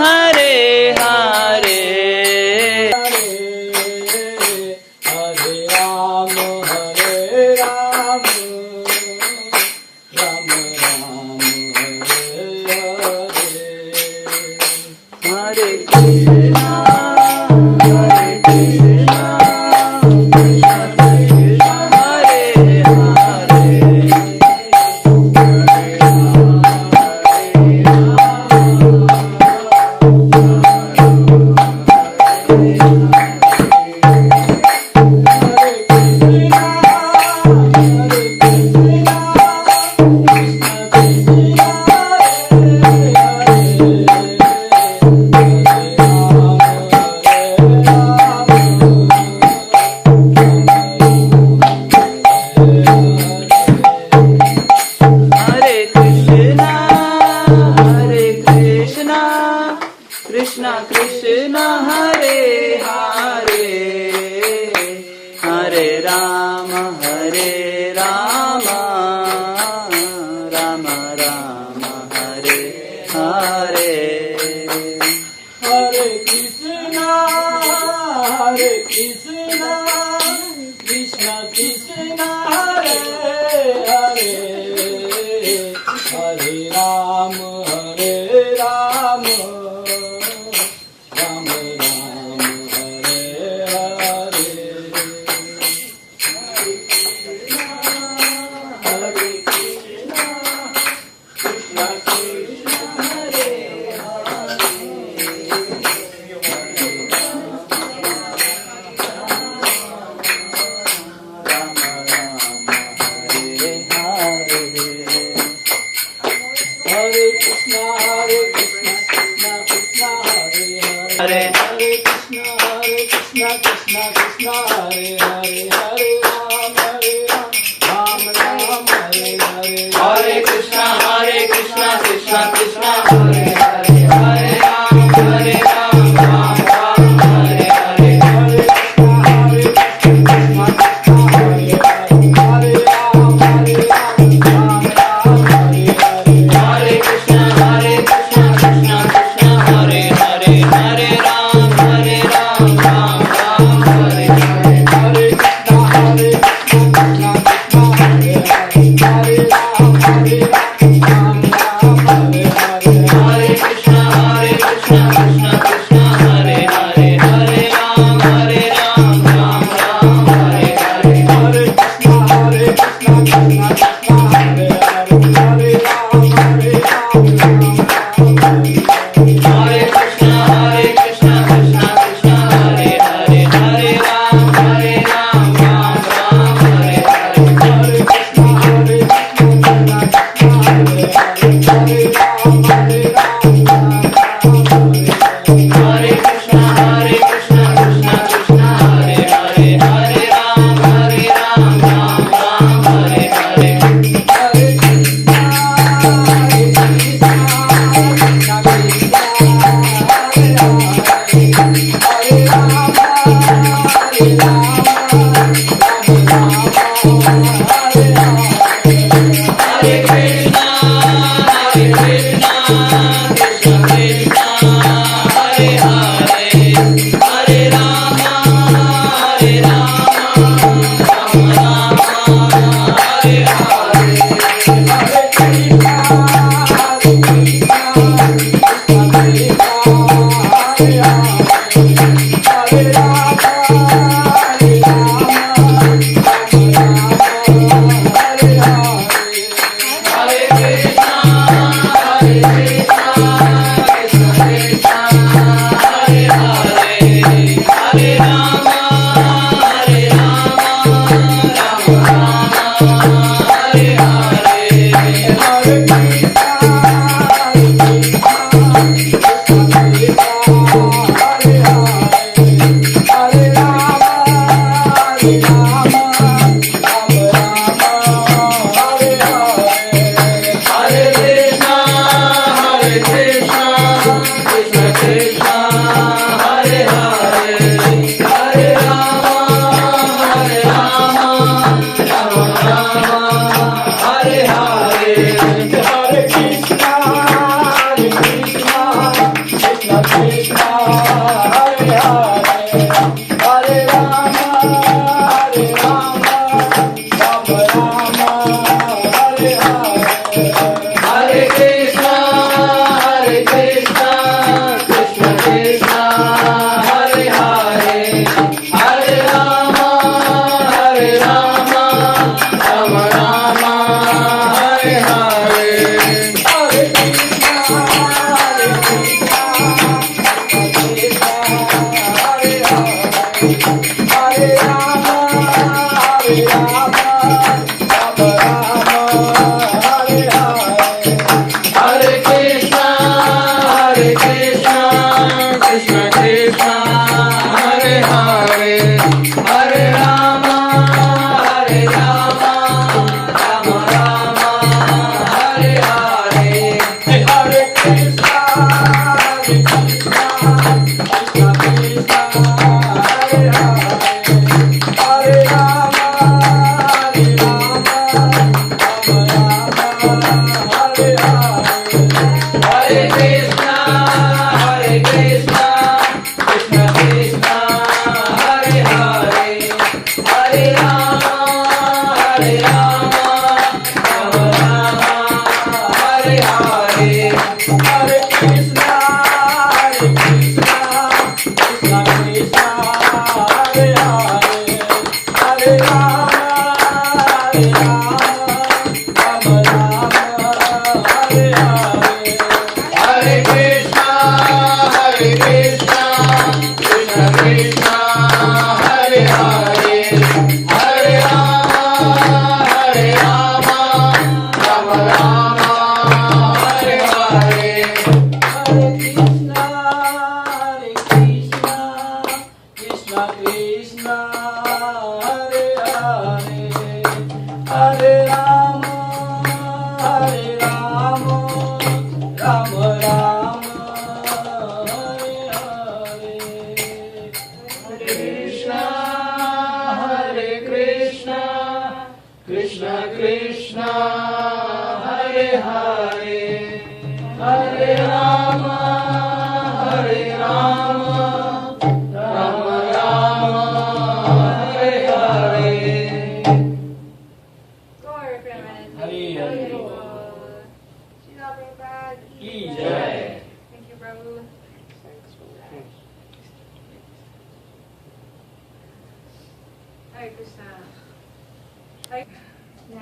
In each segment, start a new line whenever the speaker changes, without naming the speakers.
Hare Ram Hare Ram Ram Ram Hare Hare
Hare Krishna Krishna Krishna Hare Hare Hare Ram Ram Ram Hare Hare Hare Krishna Krishna Krishna Hare Hare Krishna Krishna Krishna Hare Hare Hare Krishna Krishna Krishna Hare Hare Hare Ram Ram Ram Hare Hare
Hare Krishna Krishna Krishna Hare Hare Hare Ram Ram Ram Hare Hare
Hare Krishna Hare Krishna Hare Ram Ram Hare Hare
Hare Krishna Krishna Krishna Hare Hare Hare Ram Ram Ram Hare Hare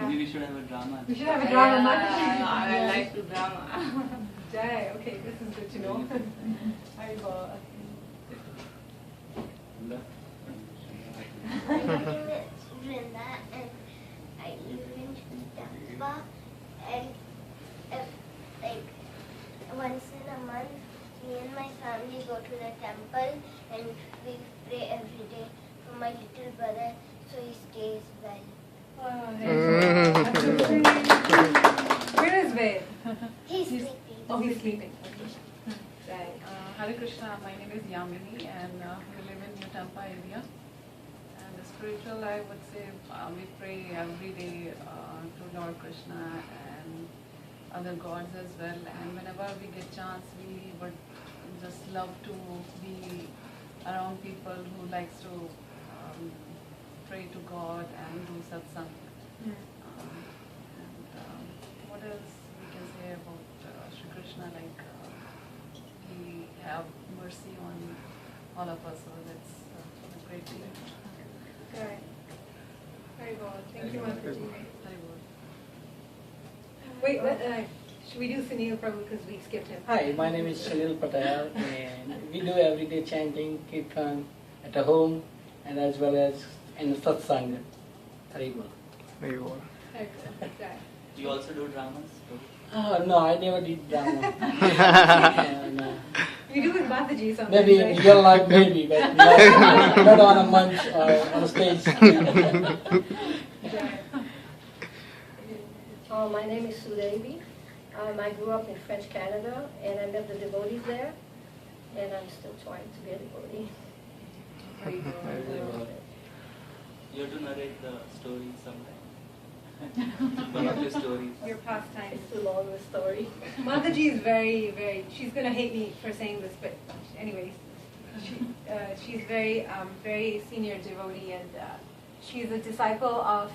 Maybe we should have a drama.
We should have a drama.
I like to drama.
Jai, okay, this is good to know. Haribo.
My name is Vrinda and I live in Tampa, and like once in a month me and my family go to the temple and we pray every day for my little brother so he stays well.
Where is Ved?
He's sleeping.
Oh, he's sleeping. Right.
Hare Krishna, my name is Yamini and we live in New Tampa area. And the spiritual, I would say, we pray every day to Lord Krishna and other gods as well. And whenever we get chance, we would just love to be around people who likes to pray to God and do satsang. What else we can say about Shri Krishna? Like he have mercy on all of us, so that's a great thing.
Right. Very good. Thank you, Mataji.
Very good.
Wait, should we do Sunil Prabhu because we skipped him?
Hi, my name is Sunil Patel, and we do everyday chanting, kirtan at home, and as well as in Satsang. Very good.
Very good. Right.
Do you also do dramas?
Oh, no, I never did drama. No.
We do with Mataji sometimes.
Maybe in real life, maybe, but not on a munch or on a stage.
My name is Sudevi. I grew up in French Canada and I met the devotees there, and I'm still trying to be a devotee.
You have to narrate the story sometime. One of your stories.
Your pastime.
It's too long of a story.
Mataji is very, very, she's going to hate me for saying this, but anyways, she's very senior devotee, and she's a disciple of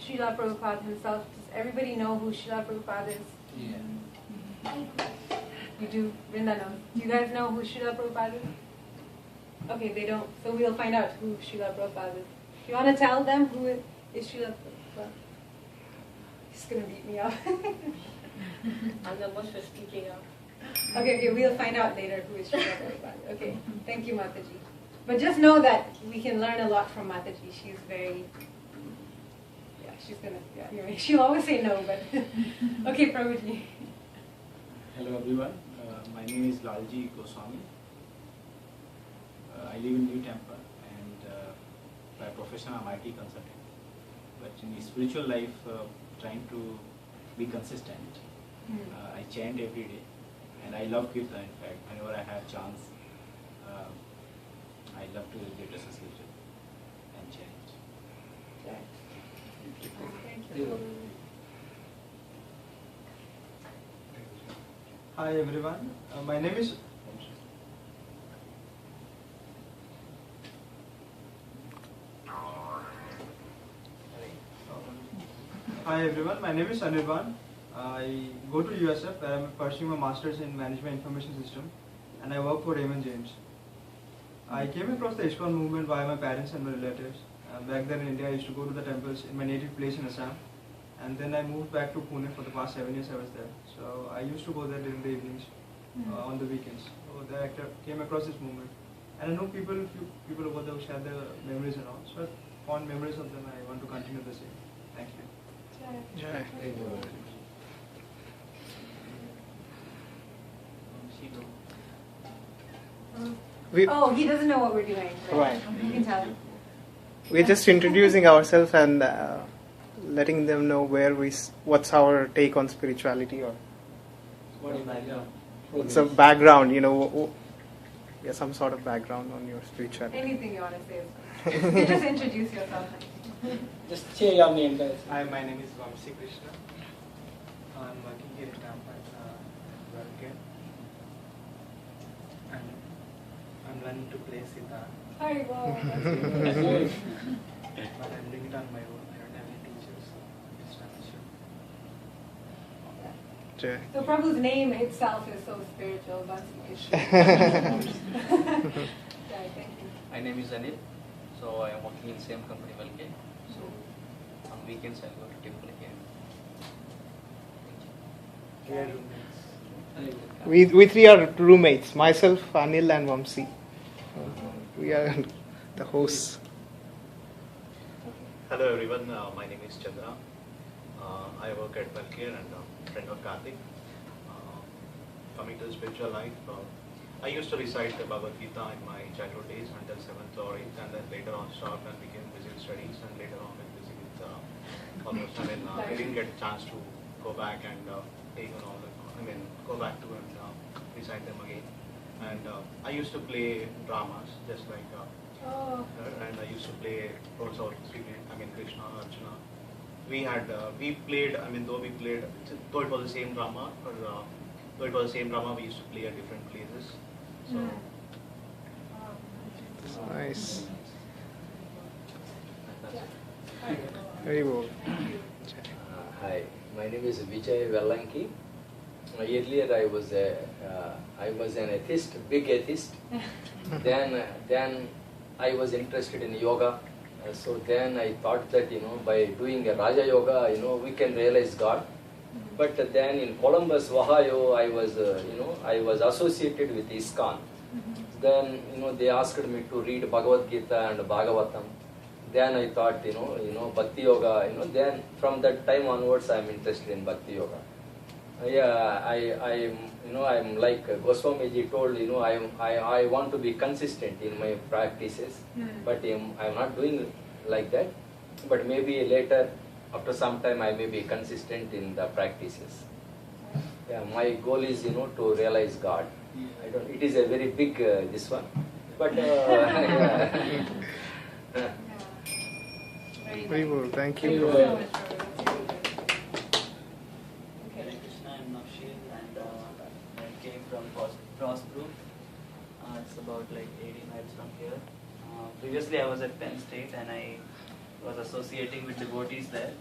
Srila Prabhupada himself. Does everybody know who Srila Prabhupada is?
Yeah.
You do? Vrinda knows. Do you guys know who Srila Prabhupada is? Okay, they don't. So we'll find out who Srila Prabhupada is. Do you want to tell them who is Srila Prabhupada? He's going to beat me up.
I'm the most for speaking up.
Okay, we'll find out later who is Srila Prabhupada. Okay, thank you, Mataji. But just know that we can learn a lot from Mataji. She's very, she's gonna, anyway, she'll always say no, but, okay, Prabhuji.
Hello everyone, my name is Lalji Goswami. I live in New Tampa, and by profession I'm IT consultant. But in the spiritual life, trying to be consistent. I chant every day, and I love kirtan. In fact, whenever I have chance, I love to get associated and chant.
Thank you.
Hi everyone, my name is Hi everyone, my name is Anirban. I go to USF where I'm pursuing my master's in Management Information System and I work for Raymond James. I came across the ISKCON movement via my parents and my relatives. Back then in India I used to go to the temples in my native place in Assam, and then I moved back to Pune. For the past 7 years I was there. So I used to go there during the evenings, on the weekends. So there I came across this movement. And I know few people over there who share their memories and all. So fond memories of them, I want to continue the same. Thank you.
Jai.
Oh, he doesn't know what we're doing.
Right.
You can tell him.
We're just introducing ourselves and letting them know what's our take on spirituality, or
What is background?
what's a background, yeah, some sort of background on your spirituality.
Anything you want to say is fine. You can just introduce yourself.
Just say your name, guys.
Hi, my name is Vamsi Krishna. I'm working here in Tampa and I'm learning to play sitar.
Hi, wow.
But I'm doing it on my own. I don't have any teachers. I'm just amateur.
Jai.
So Prabhu's name itself is so spiritual. Bhakti Krishna. Yeah, thank you.
My name is Anil. So I am working in same company, Valke. So on weekends I go to temple again.
We are roommates.
We three are roommates, myself, Anil and Vamsi. We are the hosts.
Hello everyone, my name is Chandra. I work at Bhakti and friend of Karthik. Coming to the spiritual life, I used to recite the Bhagavad Gita in my childhood days until 7th or 8th, and then later on stopped and became busy with studies, and later on been busy with I didn't get a chance to go back and go back to and recite them again. And I used to play dramas just like her, and I used to play roles of Krishna, Arjuna. We played, though it was the same drama, we used to play at different places. So
Nice. Very well.
Hi, my name is Vijay Vellanki. Earlier I was an atheist, big atheist. then I was interested in yoga. So then I thought that by doing a Raja Yoga, we can realize God. But then in Columbus, Ohio, I was associated with ISKCON. Then they asked me to read Bhagavad Gita and Bhagavatam. Then I thought Bhakti Yoga. Then from that time onwards, I am interested in Bhakti Yoga. I'm like Goswamiji told, I want to be consistent in my practices, but I'm not doing like that. But maybe later, after some time, I may be consistent in the practices. Yeah, my goal is, to realize God. It is a very big, this one, but
Very well, thank
Thank
you.
you so much, Prabhu.
Hare Krishna, I'm Navshir, and I came from Frostproof. It's about like 80 miles from here. Previously I was at Penn State and I was associating with devotees there.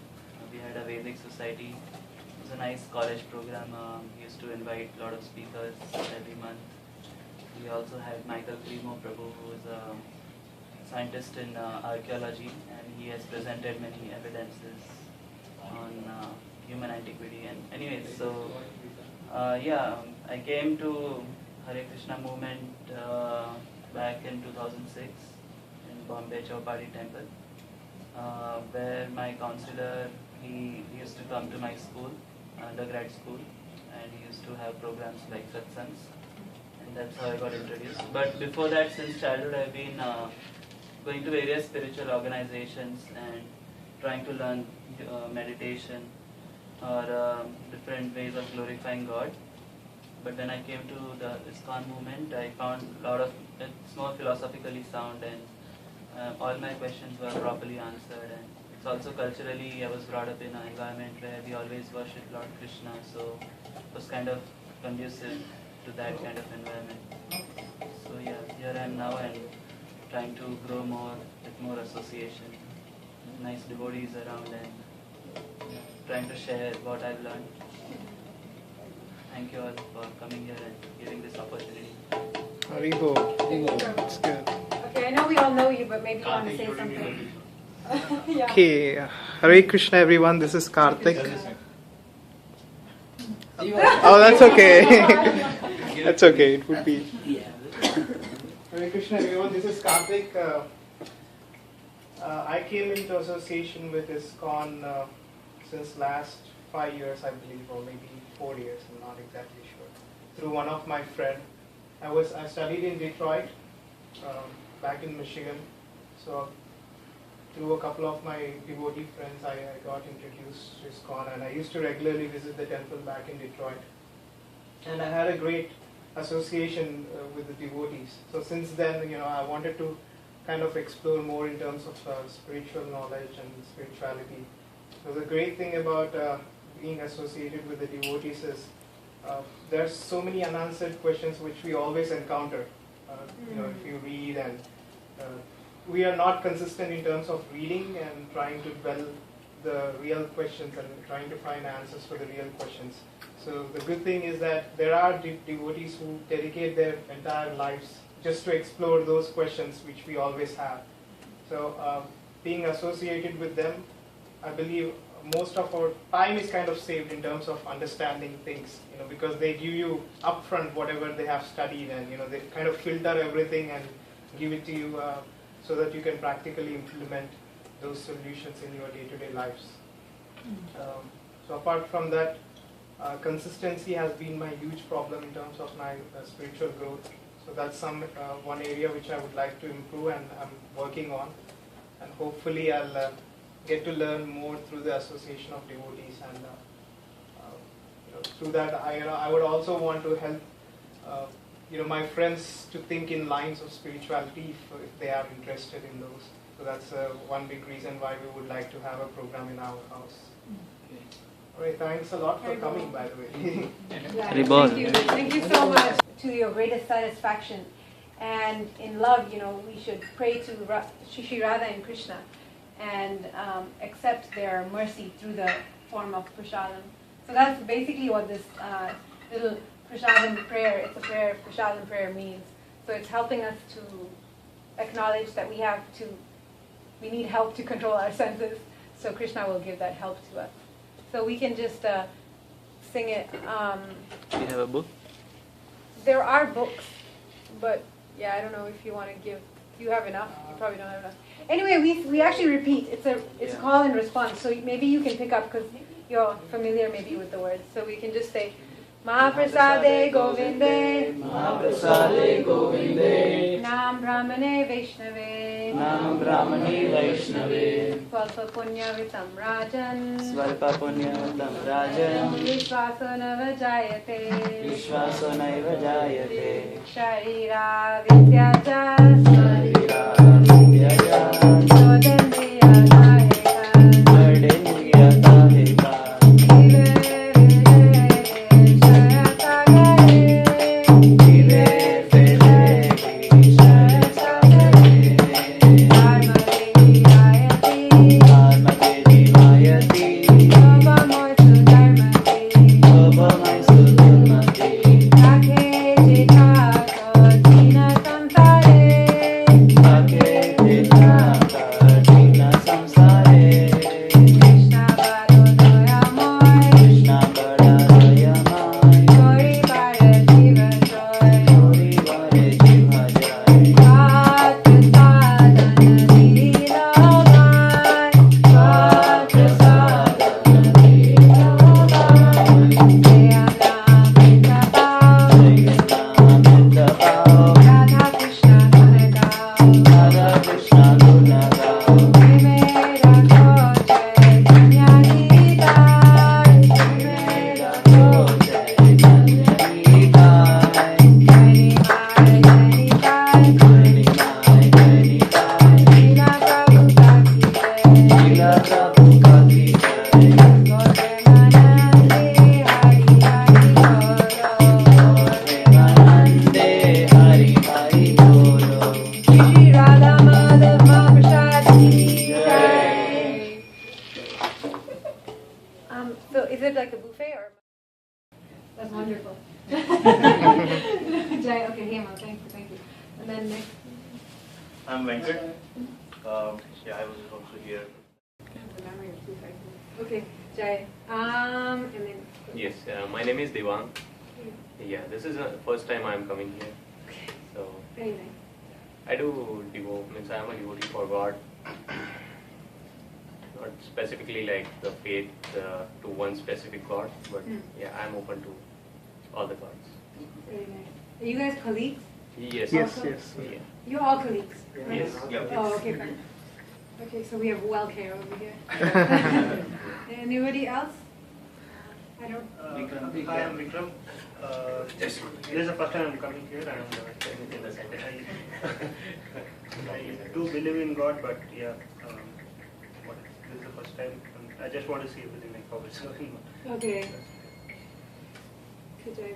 We had a Vedic society. It was a nice college program. We used to invite a lot of speakers every month. We also had Michael Primo Prabhu, who is a scientist in archaeology, and he has presented many evidences on human antiquity. And anyways, so I came to Hare Krishna movement back in 2006 in Bombay Chowpatty Temple, where my counselor, he used to come to my school, undergrad school, and he used to have programs like Satsangs, and that's how I got introduced. But before that, since childhood, I've been going to various spiritual organizations and trying to learn meditation or different ways of glorifying God. But when I came to the ISKCON movement, I found a lot of, it's more philosophically sound, and all my questions were properly answered. And it's also culturally, I was brought up in an environment where we always worship Lord Krishna, so it was kind of conducive to that kind of environment. So yeah, here I am now and trying to grow more with more association, nice devotees around, and yeah. trying to share what I've learned. Thank you all for coming here and giving this opportunity.
Haribo. That's good.
Okay, I know we all know you, but maybe you want to say something. Yeah.
Okay, Hare Krishna everyone, this is Karthik. Oh, that's okay. That's okay, it would be. Hare Krishna everyone, this is Karthik. I came into association with ISKCON since last 5 years, I believe, or maybe 4 years, I'm not exactly sure. Through one of my friends. I studied in Detroit, back in Michigan. So through a couple of my devotee friends, I got introduced to ISKCON, and I used to regularly visit the temple back in Detroit. And I had a great association with the devotees. So since then, I wanted to kind of explore more in terms of spiritual knowledge and spirituality. So the great thing about being associated with the devotees is there's so many unanswered questions which we always encounter. If you read, and we are not consistent in terms of reading and trying to dwell the real questions and trying to find answers for the real questions. So the good thing is that there are devotees who dedicate their entire lives just to explore those questions which we always have. So being associated with them, I believe most of our time is kind of saved in terms of understanding things, because they give you upfront whatever they have studied, and they kind of filter everything and give it to you so that you can practically implement those solutions in your day-to-day lives. So apart from that, consistency has been my huge problem in terms of my spiritual growth. So that's one area which I would like to improve, and I'm working on. And hopefully I'll get to learn more through the association of devotees, and through that I would also want to help my friends to think in lines of spirituality if they are interested in those. So that's one big reason why we would like to have a program in our house. All right, thanks a lot for coming, by the way.
Thank you so much. To your greatest satisfaction. And in love, we should pray to Shri Radha and Krishna and accept their mercy through the form of prasadam. So that's basically what this little prasadam prayer, it's a prayer, prasadam prayer means. So it's helping us to acknowledge that we need help to control our senses. So Krishna will give that help to us. So we can just sing it.
Do you have a book?
There are books, but yeah, I don't know if you want to give. You have enough? You probably don't have enough. Anyway, we actually repeat. It's call and response. So maybe you can pick up because you're familiar maybe with the words. So we can just say, Mahaprasade Govinde,
Mahaprasade Govinde,
Nam Brahmane Vaishnave,
Nam Brahmane Vaishnave,
Swalpa Punyavitam Rajan,
Svalpa Punyavitam Rajan,
Vishwaso Nava Jayate,
Vishwaso Naiva Jayate,
Sharira Vidyaja,
Sharira Vidyaja,
Sodendriya Dayaka,
Ardendriya Daheka,
So is it like a buffet or? That's wonderful. Jai, okay, Hema, thank you. And then next.
I'm Venkat. Yeah, I was also here.
The memory of 2 faces. Okay, Jai. And then.
Yes, my name is Devang. Yeah, this is the first time I'm coming here.
Okay.
So.
Very nice.
I do means I am a devotee for God. Not specifically like the faith to one specific God, but yeah, I'm open to all the gods.
Very nice. Are you guys colleagues?
Yes.
Yes,
also.
yes.
Yeah.
You're all colleagues, right?
Yes.
Yeah.
Oh, okay, fine. Okay, so we have well care over here. Anybody else? I don't.
Hi, I'm Vikram. This is the first time I'm coming here, and technically the second time. I do believe in God, but yeah, this is the first time. I just want to see everything like how it's going on.
Okay. Good job.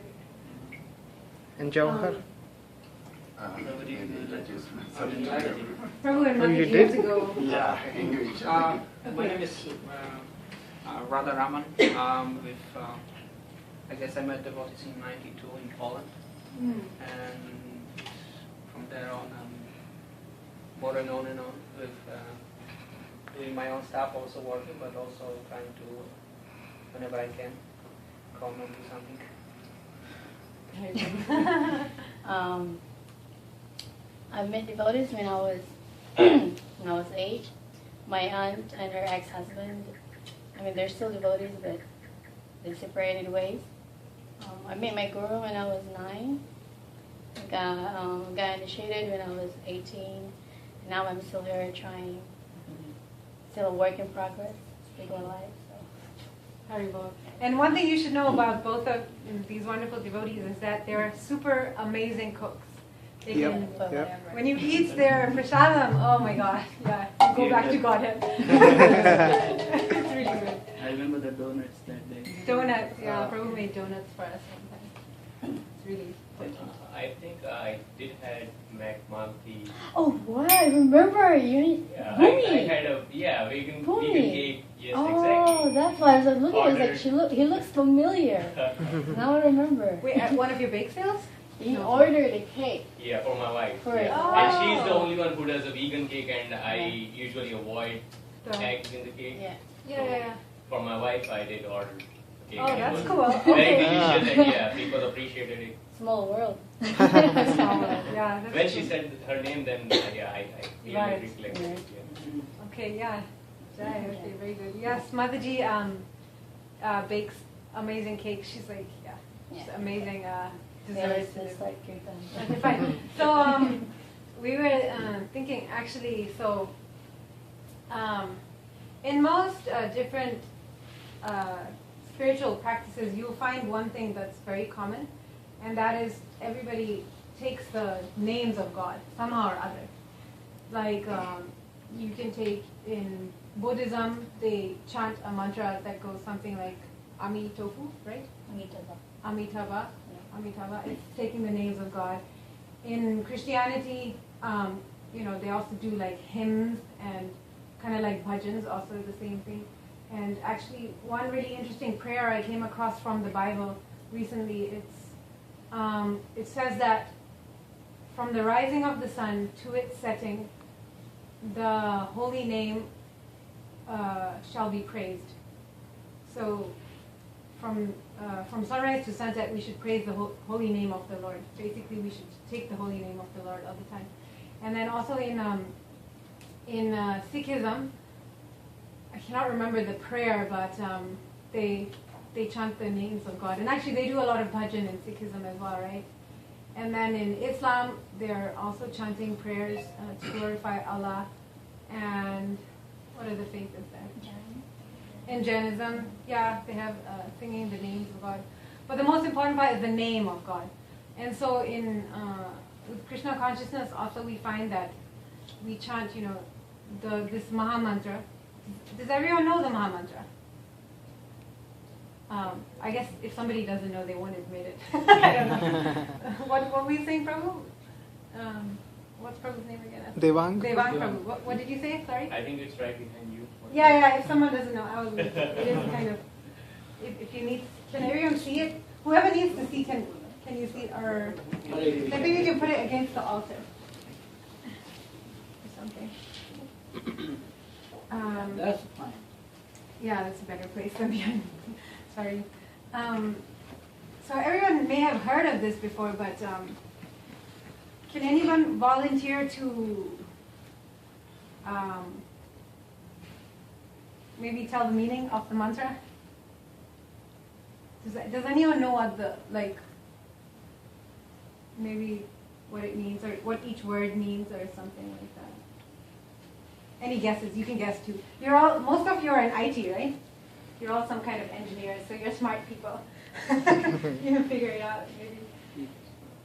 And Jawahar?
Prabhu and
Oh, you
Mataji have
did?
to go.
Yeah.
Okay.
My name is Radha Raman. I guess I met devotees in '92 in Poland, and from there on, more and on with doing my own stuff, also working, but also trying to, whenever I can, come and do something.
I met devotees when I was 8. My aunt and her ex-husband, I mean, they're still devotees, but they separated ways. I met my guru when I was 9. Got initiated when I was 18. And now I'm still here trying. Still a work in progress. Spiritual life.
Haribol. And one thing you should know about both of these wonderful devotees is that they're super amazing cooks. They can, when you eat their prasadam, oh my God, yeah, you go back to Godhead. It's really good.
I remember the donuts that day.
Donuts, yeah, Prabhu made donuts for us one time. It's really good.
I think I did had Bhakti.
Oh, what? I remember you.
Yeah, I
Bhumi.
had a vegan
Bhumi.
cake. Yes,
Oh, that's why I was like looking. I was like, he looks familiar.
exactly.
Now I remember.
Wait, at one of your bake sales?
You ordered a cake.
Yeah, for my wife.
For
yeah.
oh.
And she's the only one who does a vegan cake, and I usually avoid eggs in the cake.
Yeah.
Yeah.
For my wife, I did order cake.
Oh,
and
that's
it
cool.
was
Okay.
Very delicious, and yeah, people appreciated it.
Small world.
Small world. Yeah. That's
When
cool.
she said her name, then yeah, I really
Right.
reflected. Yeah.
Okay, yeah. Jai, okay, very good. Yes, Mataji bakes amazing cakes. She's like, just amazing desserts.
It's like kirtan.
Okay, fine. So we were thinking actually, so in most different spiritual practices, you'll find one thing that's very common, and that is everybody takes the names of God somehow or other. Like you can take in Buddhism, they chant a mantra that goes something like Amitofu, right? Amitabha. Amitabha. It's taking the names of God. In Christianity, they also do like hymns and kind of like bhajans, also the same thing. And actually, one really interesting prayer I came across from the Bible recently, it says that from the rising of the sun to its setting, the holy name shall be praised. So from sunrise to sunset, we should praise the holy name of the Lord. Basically, we should take the holy name of the Lord all the time. And then also in Sikhism, I cannot remember the prayer, but they chant the names of God. And actually, they do a lot of bhajan in Sikhism as well, right? And then in Islam, they're also chanting prayers to glorify Allah. And what other faith is there? In Jainism, yeah, they have singing the names of God. But the most important part is the name of God. And so with Krishna consciousness, also we find that we chant, this Maha Mantra. Does everyone know the Maha Mantra? I guess if somebody doesn't know, they won't admit it. I don't know. What were you saying, Prabhu? What's Prabhu's name again?
Devang.
Devang Prabhu. What did you say? Sorry?
I think it's right behind you.
Yeah, if someone doesn't know, I was it is kind of if you need, can everyone see it? Whoever needs to see, can you see it? Or maybe we can put it against the altar or something.
That's fine.
Yeah, that's a better place than behind. Sorry. So everyone may have heard of this before, but can anyone volunteer to maybe tell the meaning of the mantra? Does anyone know what maybe what it means, or what each word means, or something like that? Any guesses? You can guess too. Most of you are in IT, right? You're all some kind of engineers, so you're smart people. You can figure it out. Maybe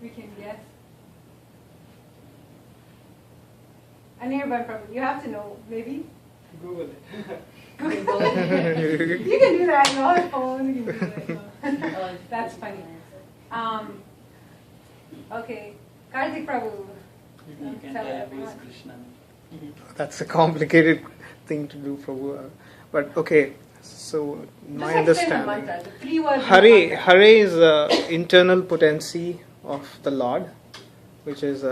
we can guess. Anirban, probably. You have to know, maybe?
Google it.
Google it. You can do that. You all have phones. You can do it. That's funny. Okay. Karthik Prabhu.
You can
Tell
tell
everyone.
who is Krishna.
That's a complicated thing to do, Prabhu. But okay, so my
Just explain the
understanding.
mantra, the 3 words.
Hare is internal potency of the Lord, which is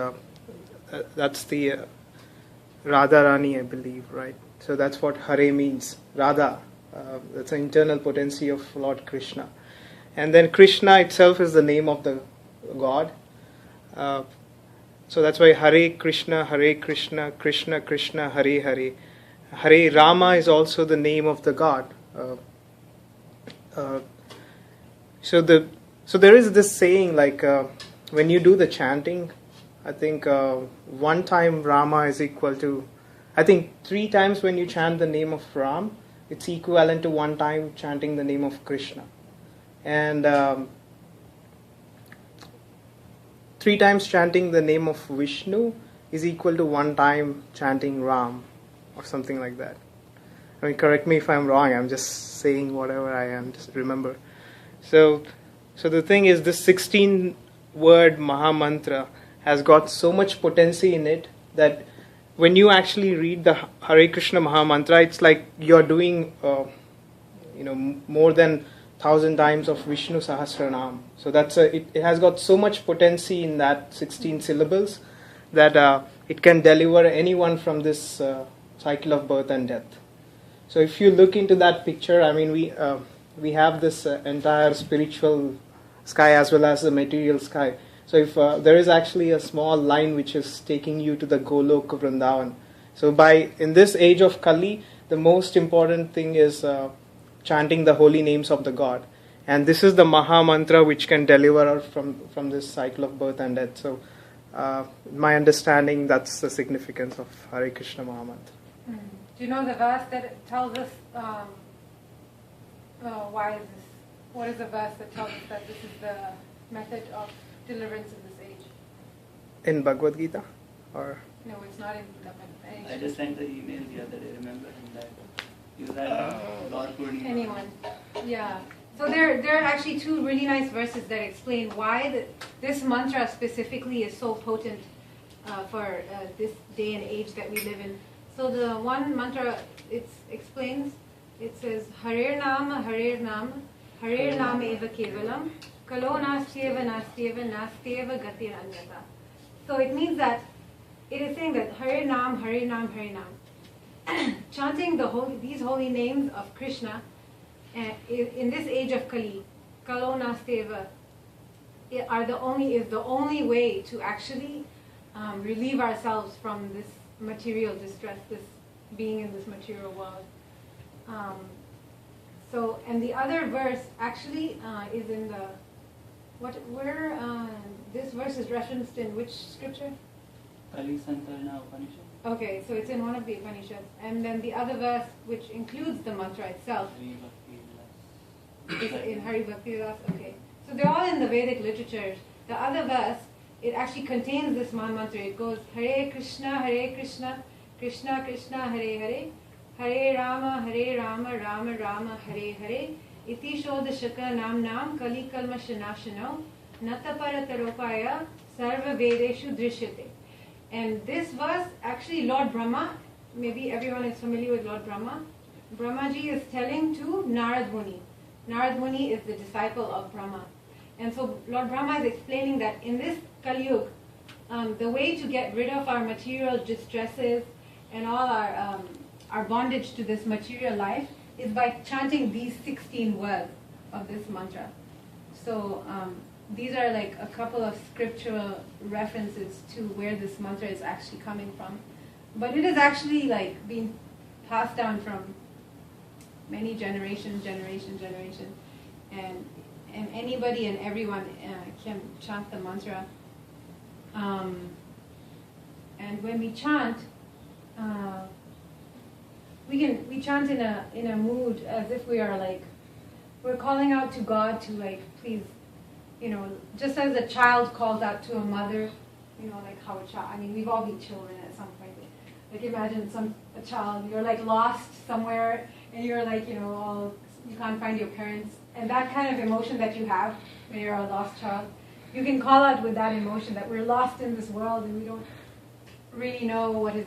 that's the Radha Rani, I believe, right? So that's what Hare means. Radha, that's an internal potency of Lord Krishna, and then Krishna itself is the name of the God. So that's why Hare Krishna, Krishna Krishna, Hare Hare. Hare Rama is also the name of the God. So there is this saying, like when you do the chanting, I think one time Rama is equal to, I think 3 times when you chant the name of Ram, it's equivalent to 1 time chanting the name of Krishna. And 3 times chanting the name of Vishnu is equal to 1 time chanting Ram, or something like that. I mean, correct me if I'm wrong, I'm just saying whatever I am, just remember. So the thing is, this 16-word Maha Mantra has got so much potency in it that when you actually read the Hare Krishna Maha Mantra, it's like you're doing more than 1,000 times of Vishnu Sahasranam. So it has got so much potency in that 16 syllables that it can deliver anyone from this cycle of birth and death. So if you look into that picture, I mean, we have this entire spiritual sky as well as the material sky. So if there is actually a small line which is taking you to the Golok Vrindavan. So in this age of Kali, the most important thing is chanting the holy names of the God. And this is the Maha Mantra which can deliver us from this cycle of birth and death. So my understanding, that's the significance of Hare Krishna Maha Mantra.
Do you know the verse that tells us why is this? What is the verse that tells us that this is the method of deliverance in this age?
In Bhagavad Gita? Or?
No, it's not in the
I just sent the email the other day, remember? That you had Lord Purnima.
Anyone. Yeah. So there are actually 2 really nice verses that explain why this mantra specifically is so potent for this day and age that we live in. So the one mantra, it explains, it says, Harer Nama, Harer Nama, Harer Nama eva kevalam, kalo nastyeva nastyeva nastyeva gatir anyata. So it means that, it is saying that Hare Nam, Hare Nam, Hare Nam. Chanting these holy names of Krishna in this age of Kali, kalo nastyeva, is the only way to actually relieve ourselves from this material distress, this being in this material world. And the other verse actually is in this verse is referenced in which scripture?
Kali Sankarna Upanishad.
Okay, so it's in one of the Upanishads. And then the other verse, which includes the mantra itself, is in Hari Bhakti Vilas. Okay, so they're all in the Vedic literature. The other verse, it actually contains this Maha Mantra. It goes, Hare Krishna, Krishna Krishna, Hare Hare, Hare Rama, Rama Rama, Hare Hare, Iti Shodashaka Nam Kali Kalmashanashano, Nataparatarokaya, Sarva Vedeshu Drishyate. And this verse, actually Lord Brahma, maybe everyone is familiar with Lord Brahma, Brahmaji is telling to Narad Muni. Narad Muni is the disciple of Brahma. And so Lord Brahma is explaining that in this Kali Yuga, the way to get rid of our material distresses and all our bondage to this material life is by chanting these 16 words of this mantra. So these are like a couple of scriptural references to where this mantra is actually coming from. But it is actually like being passed down from many generation. And anybody and everyone can chant the mantra. And when we chant, we chant in a mood as if we are like, we're calling out to God to like, please, just as a child calls out to a mother, like how a child, I mean, we've all been children at some point. Like imagine a child, you're like lost somewhere and you're like, you can't find your parents. And that kind of emotion that you have when you're a lost child, you can call out with that emotion that we're lost in this world and we don't really know what is,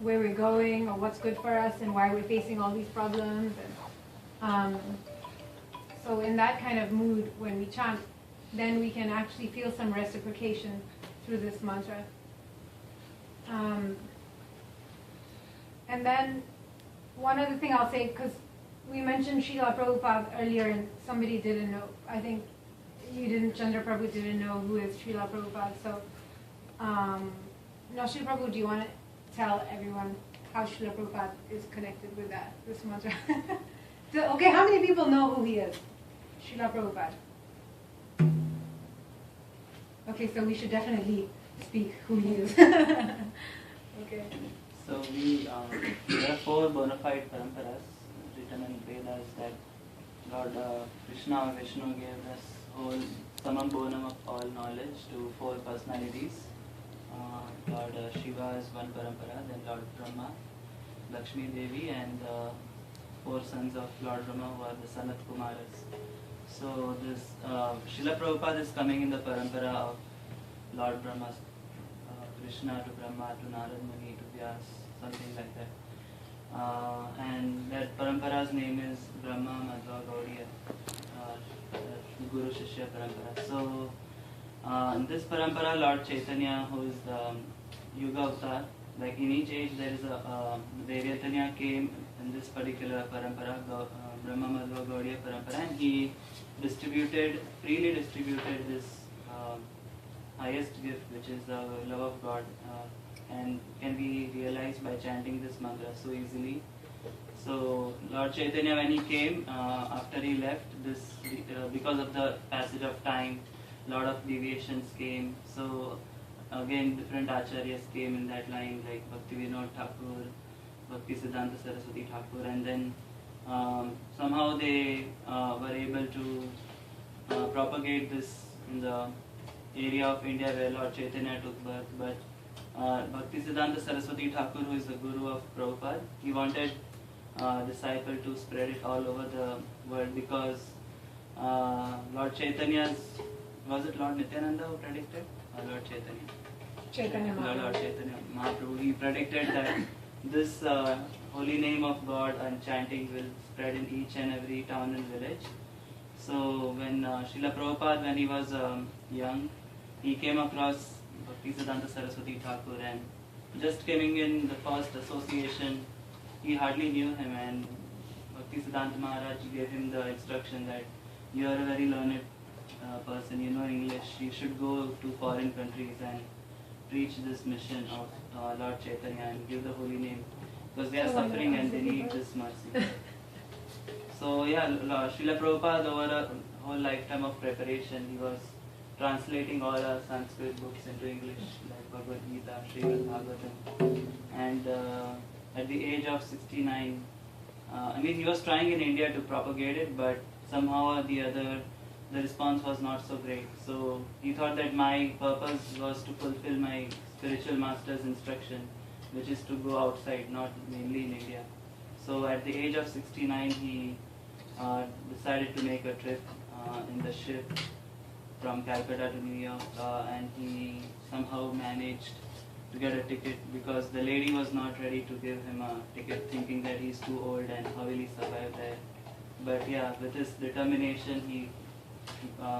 where we're going or what's good for us and why we're facing all these problems. And, so in that kind of mood, when we chant, then we can actually feel some reciprocation through this mantra. And then one other thing I'll say, because we mentioned Srila Prabhupada earlier and somebody didn't know, I think you didn't, Chandra Prabhu didn't know who is Srila Prabhupada. So, now Srila Prabhu, do you want to tell everyone how Srila Prabhupada is connected with this mantra? So, okay, how many people know who he is? Srila Prabhupada. Okay, so we should definitely speak who he is. Okay.
So there are 4 bona fide paramparas written in Vedas that Lord Krishna or Vishnu gave us whole summum bonum of all knowledge to 4 personalities. Lord Shiva is one parampara, then Lord Brahma, Lakshmi Devi, and 4 sons of Lord Brahma who are the Sanat Kumaras. So this Srila Prabhupada is coming in the parampara of Lord Brahma, Krishna to Brahma to Narad Muni to Vyas, something like that. And that parampara's name is Brahma Madhva Gaudiya, Guru Shishya parampara. So in this parampara, Lord Chaitanya, who is the Yuga Avatar, like in each age there is a Chaitanya came in this particular parampara, Brahma Madhva Gaudiya parampara, and he freely distributed this highest gift, which is the love of God, and can be realized by chanting this mantra so easily. So Lord Chaitanya, when he came, after he left, because of the passage of time, lot of deviations came. So again, different acharyas came in that line, like Bhakti Vinod Thakur, Bhakti Siddhanta Saraswati Thakur, and then somehow they were able to propagate this in the area of India where Lord Chaitanya took birth. But Bhakti Siddhanta Saraswati Thakur, who is the guru of Prabhupada, he wanted disciple to spread it all over the world, because Lord Chaitanya's, was it Lord Nityananda who predicted? Or Lord Chaitanya?
Chaitanya Mahaprabhu.
Lord Chaitanya Mahaprabhu, he predicted that this holy name of God and chanting will spread in each and every town and village. So when Srila Prabhupada, when he was young, he came across Bhakti Siddhanta Saraswati Thakur, and just coming in the first association, he hardly knew him, and Bhakti Siddhanta Maharaj gave him the instruction that you are a very learned person, you know English, you should go to foreign countries and preach this mission of Lord Chaitanya and give the holy name, because they are suffering and they need this mercy. So yeah, Srila Prabhupada, over a whole lifetime of preparation, he was translating all our Sanskrit books into English, like Bhagavad Gita, Srimad Bhagavatam. And at the age of 69, I mean, he was trying in India to propagate it, but somehow or the other, the response was not so great. So he thought that my purpose was to fulfill my spiritual master's instruction, which is to go outside, not mainly in India. So at the age of 69, he decided to make a trip in the ship from Calcutta to New York, and he somehow managed to get a ticket, because the lady was not ready to give him a ticket, thinking that he's too old and how will he survive there. But yeah, with his determination, he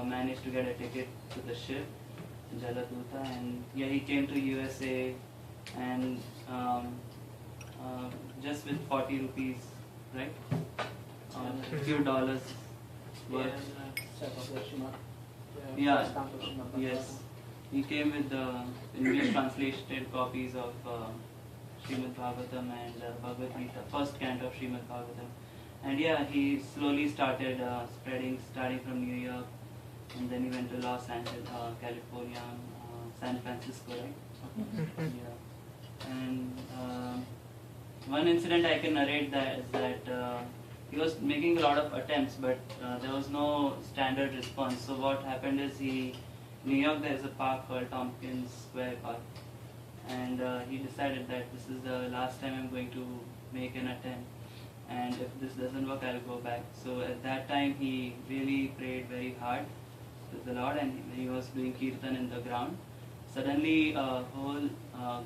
managed to get a ticket to the ship, Jaladuta, and yeah, he came to USA, and just with 40 rupees, right? A few dollars worth. Yeah, yes. He came with the English translated copies of Srimad Bhagavatam and Bhagavad Gita, first canto of Srimad Bhagavatam. And yeah, he slowly started spreading, starting from New York, and then he went to Los Angeles, California, San Francisco, right? Yeah. And one incident I can narrate that is that he was making a lot of attempts, but there was no standard response. So what happened is New York there is a park called Tompkins Square Park, and he decided that this is the last time I'm going to make an attempt, and if this doesn't work, I'll go back. So at that time, he really prayed very hard to the Lord, and he was doing kirtan in the ground. Suddenly, a whole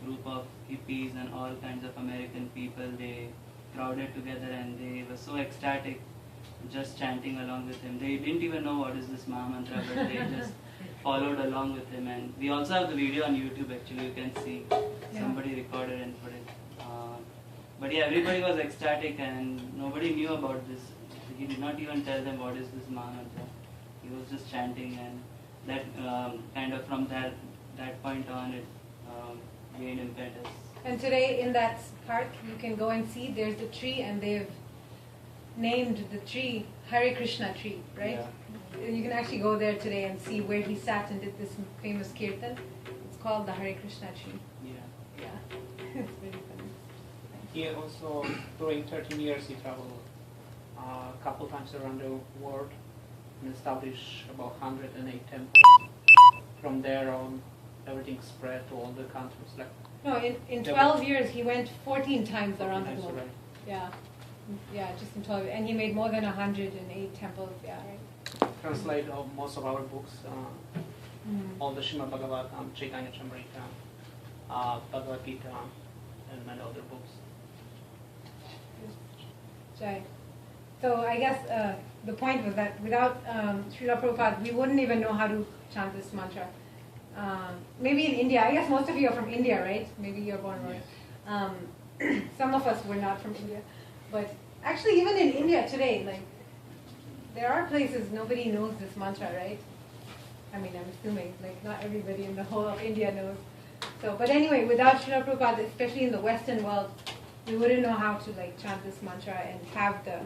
group of hippies and all kinds of American people, they crowded together and they were so ecstatic, just chanting along with him. They didn't even know what is this Mahamantra, but they just followed along with him. And we also have the video on YouTube, actually, you can see. Somebody recorded and put it. But yeah, everybody was ecstatic and nobody knew about this. He did not even tell them what is this Mahamantra. He was just chanting, and that kind of from that point on, it gained impetus.
And today in that park, you can go and see there's a tree, and they've named the tree Hare Krishna tree, right?
Yeah.
You can actually go there today and see where he sat and did this famous kirtan. It's called the Hare Krishna tree.
Yeah.
Yeah. It's very funny.
He also, during 13 years, he traveled a couple times around the world and established about 108 temples. From there on, everything spread to all the countries. Like
No, in 12 years, he went 14 times around the globe.
Right.
Yeah. Yeah, just in 12 years. And he made more than 108 temples, yeah, right?
Translate most of our books, all the Srimad Bhagavatam, Chaitanya Chamrita, Bhagavad Gita, and many other books.
Jai. So I guess the point was that without Srila Prabhupada, we wouldn't even know how to chant this mantra. Maybe in India, I guess most of you are from India, right? Maybe you're born right. Some of us were not from India. But actually, even in India today, like, there are places nobody knows this mantra, right? I mean, I'm assuming, like, not everybody in the whole of India knows. So, but anyway, without Srila Prabhupada, especially in the Western world, we wouldn't know how to, like, chant this mantra and have the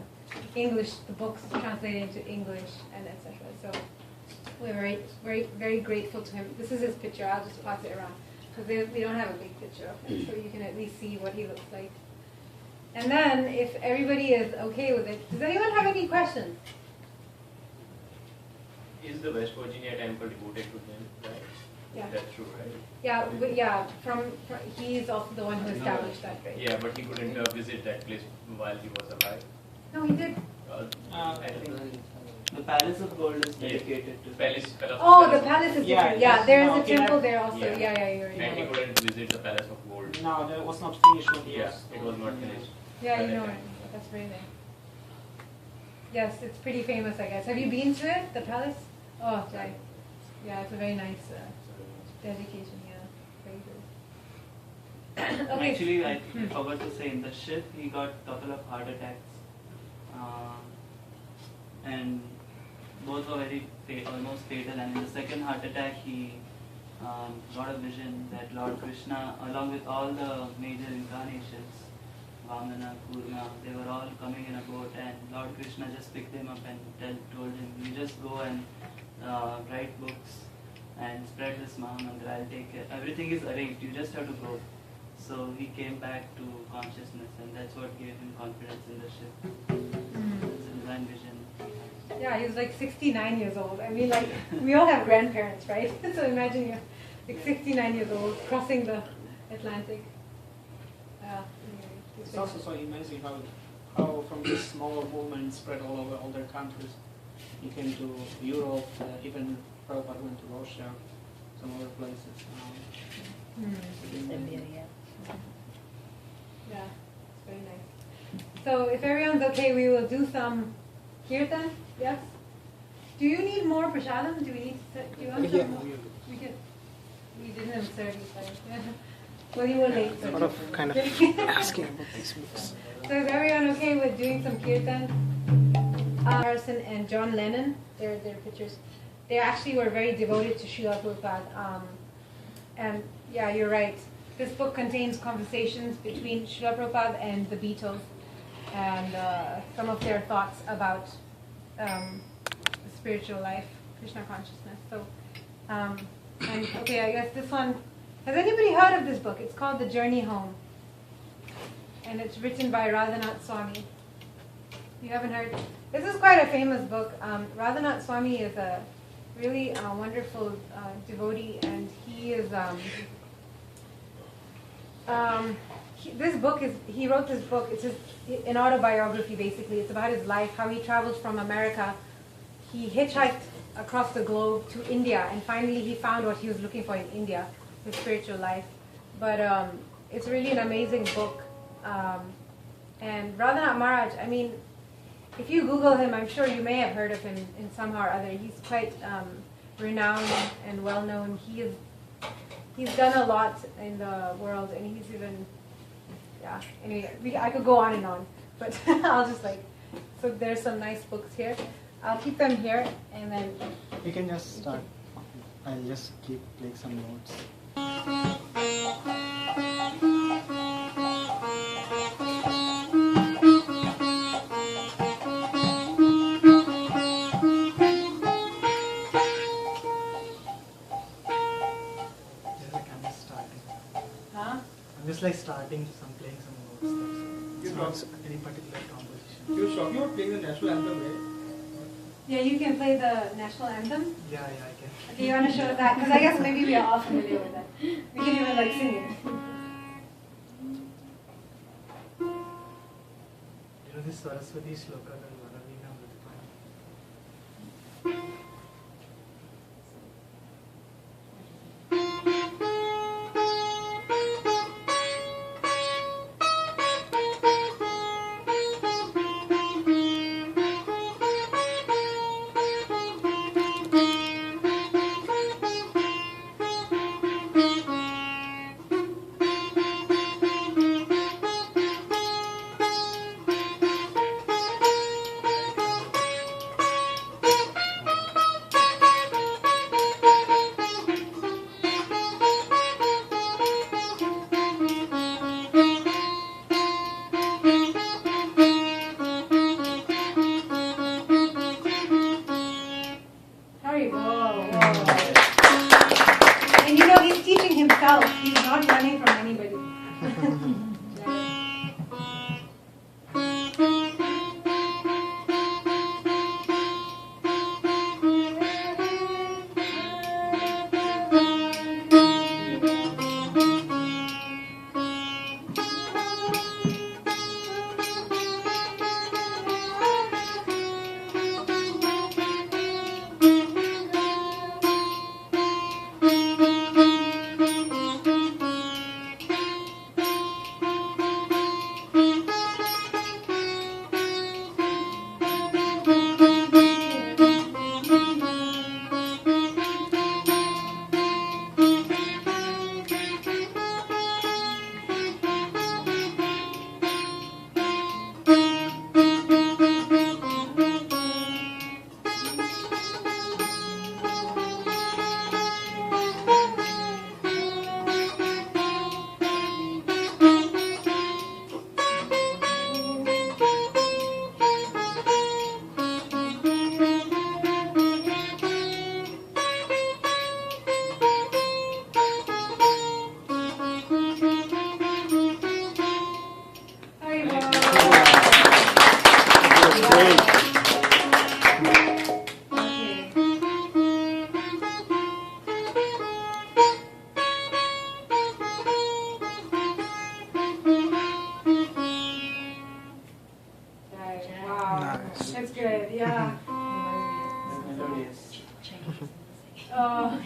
English, the books translated into English and etc. So we're very, very, very grateful to him. This is his picture. I'll just pass it around because we don't have a big picture of him, so you can at least see what he looks like. And then, if everybody is okay with it, does anyone have any questions?
Is the West Virginia temple devoted to him, right?
Yeah.
That's true, right?
Yeah, but yeah. From he's also the one who established that, right?
Yeah, but he couldn't visit that place while he was alive.
No, he did.
I think the Palace of Gold is dedicated to
Palace.
Oh, the palace is different. Yeah, there is
No,
a temple there also.
Yeah.
Yeah, you're right.
And he couldn't visit the Palace of Gold.
No, that was not finished when he
Yeah,
was.
it was not finished.
Yeah, you know it. That's very nice. Yes, it's pretty famous, I guess. Have you been to it, the palace? Oh, Jai. Yeah, it's a very nice dedication. Yeah, very good. Okay.
Actually, I forgot to say, in the ship, he got a couple of heart attacks. And both were very almost fatal. And in the second heart attack, he got a vision that Lord Krishna, along with all the major incarnations, Vamana, Kurma, they were all coming in a boat, and Lord Krishna just picked him up and told him, you just go and write books and spread this Mahamantra, I'll take care. Everything is arranged, you just have to go. So he came back to consciousness, and that's what gave him confidence in the ship. It's a divine vision.
Yeah, he was like 69 years old. I mean, like, we all have grandparents, right? So imagine you're like 69 years old crossing the Atlantic.
It's also so amazing how from this small movement spread all over other countries. He came to Europe, even Prabhupada went to Russia, some other places.
India, yeah. Yeah, it's very nice. So if everyone's okay, we will do some Kirtan? Yes? Do you need more prasadam? Do you want some more? We didn't have service. Well, you were late. So
Sort of kind of asking about these books.
So is everyone okay with doing some kirtan? Harrison and John Lennon, their pictures, they actually were very devoted to Srila Prabhupada. And yeah, you're right. This book contains conversations between Srila Prabhupada and the Beatles, and some of their thoughts about the spiritual life, Krishna consciousness. So, and okay, I guess this one. Has anybody heard of this book? It's called The Journey Home, and it's written by Radhanath Swami. You haven't heard? This is quite a famous book. Radhanath Swami is a really wonderful devotee, and he is. He wrote this book. It's an autobiography, basically. It's about his life, how he traveled from America. He hitchhiked across the globe to India, and finally he found what he was looking for in India, his spiritual life. But it's really an amazing book. And Radhanath Maharaj, I mean, if you Google him, I'm sure you may have heard of him in somehow or other. He's quite renowned and well-known. He's done a lot in the world, and he's even, yeah, anyway, I could go on and on, but I'll just so there's some nice books here. I'll keep them here, and then...
You can just start. I'll just keep some notes. Just starting playing some notes. That's not any particular composition.
You're talking about playing the national anthem, right?
Yeah, you can play the national anthem.
Yeah, I can.
Okay, you want to show that? Because I guess maybe we are all familiar with that. We can even sing it.
You know this Saraswati shloka that Varavina Mridupani.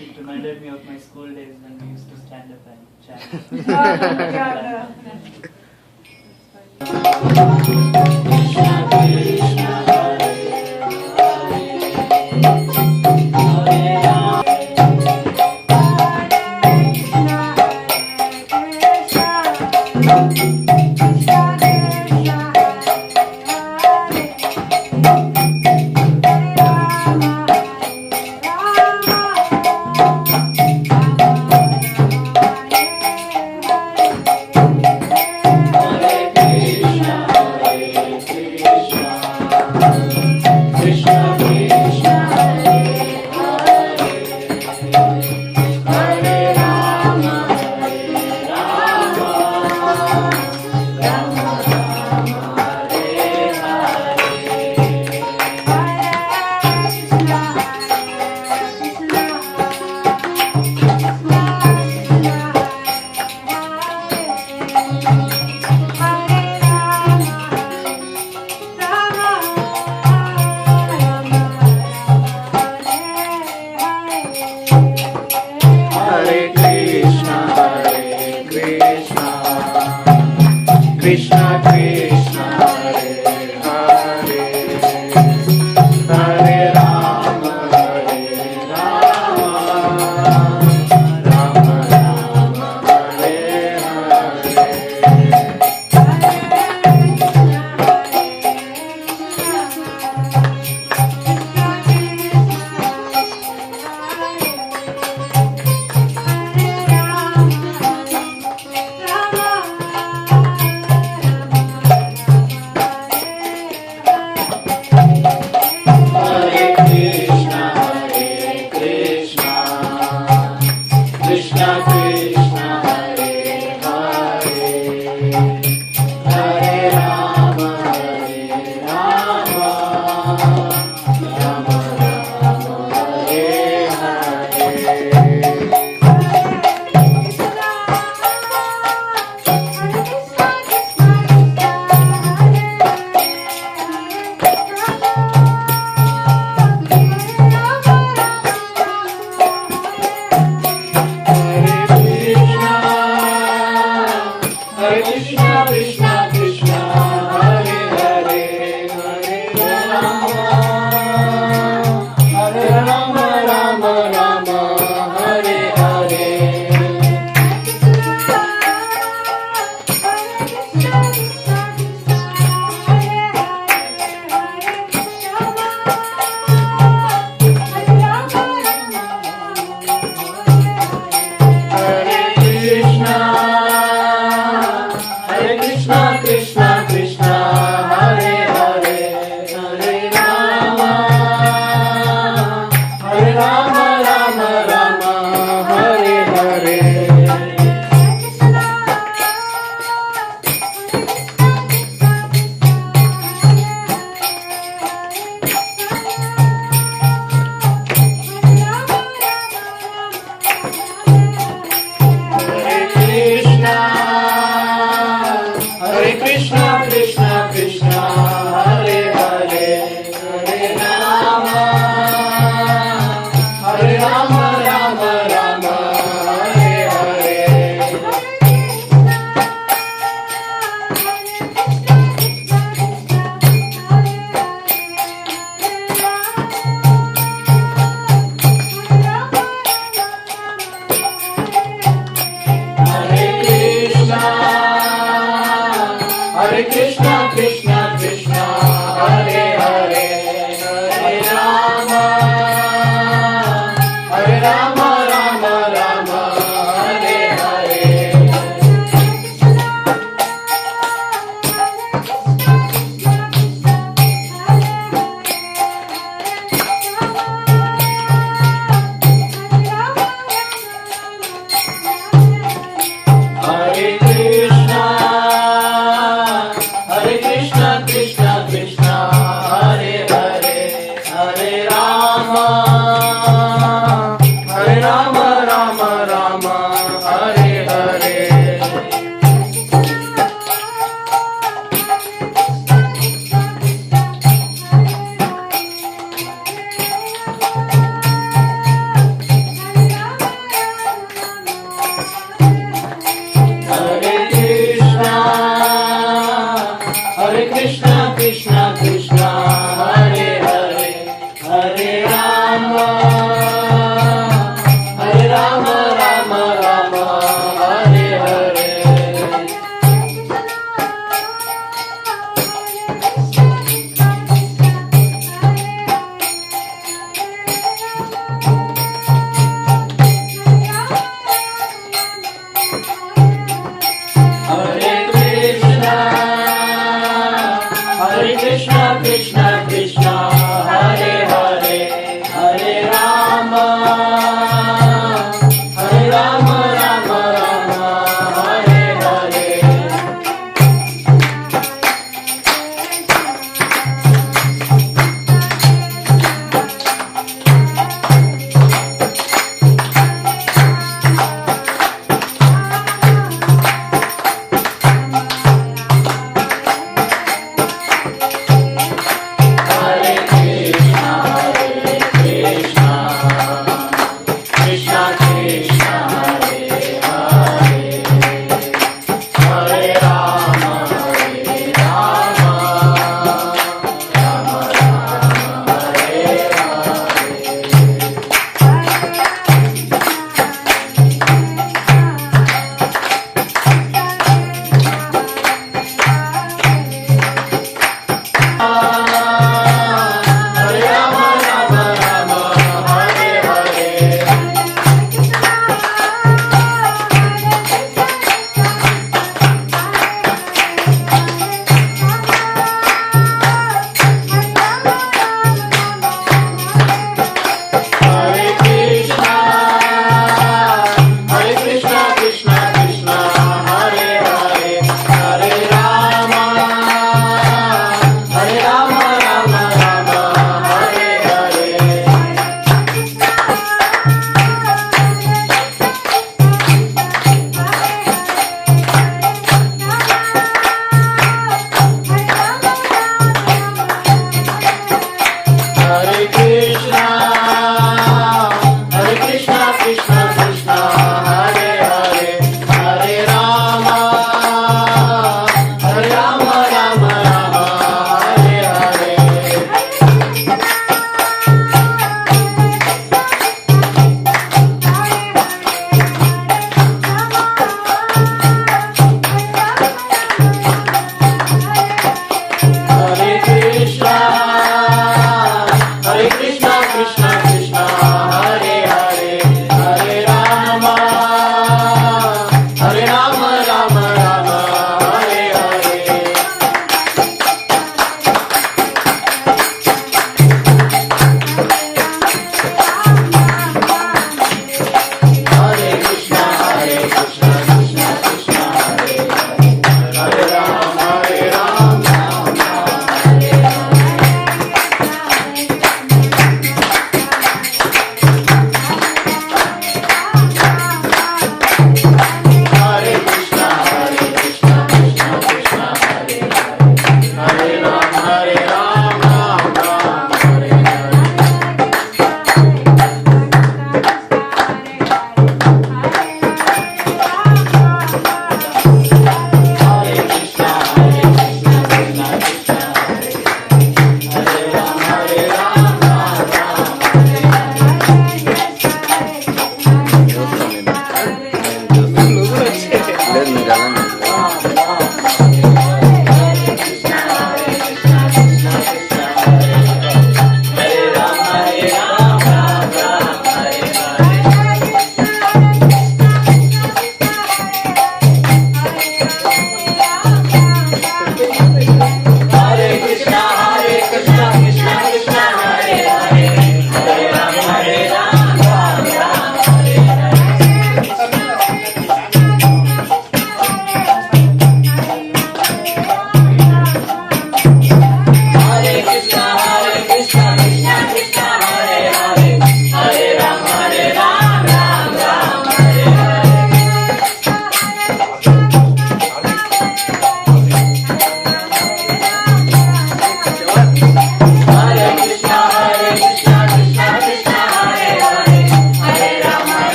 It reminded me of my school days when we used to stand up and chant.
Oh my God.
Krishna Krishna Hare Hare, Hare Rama.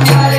Hare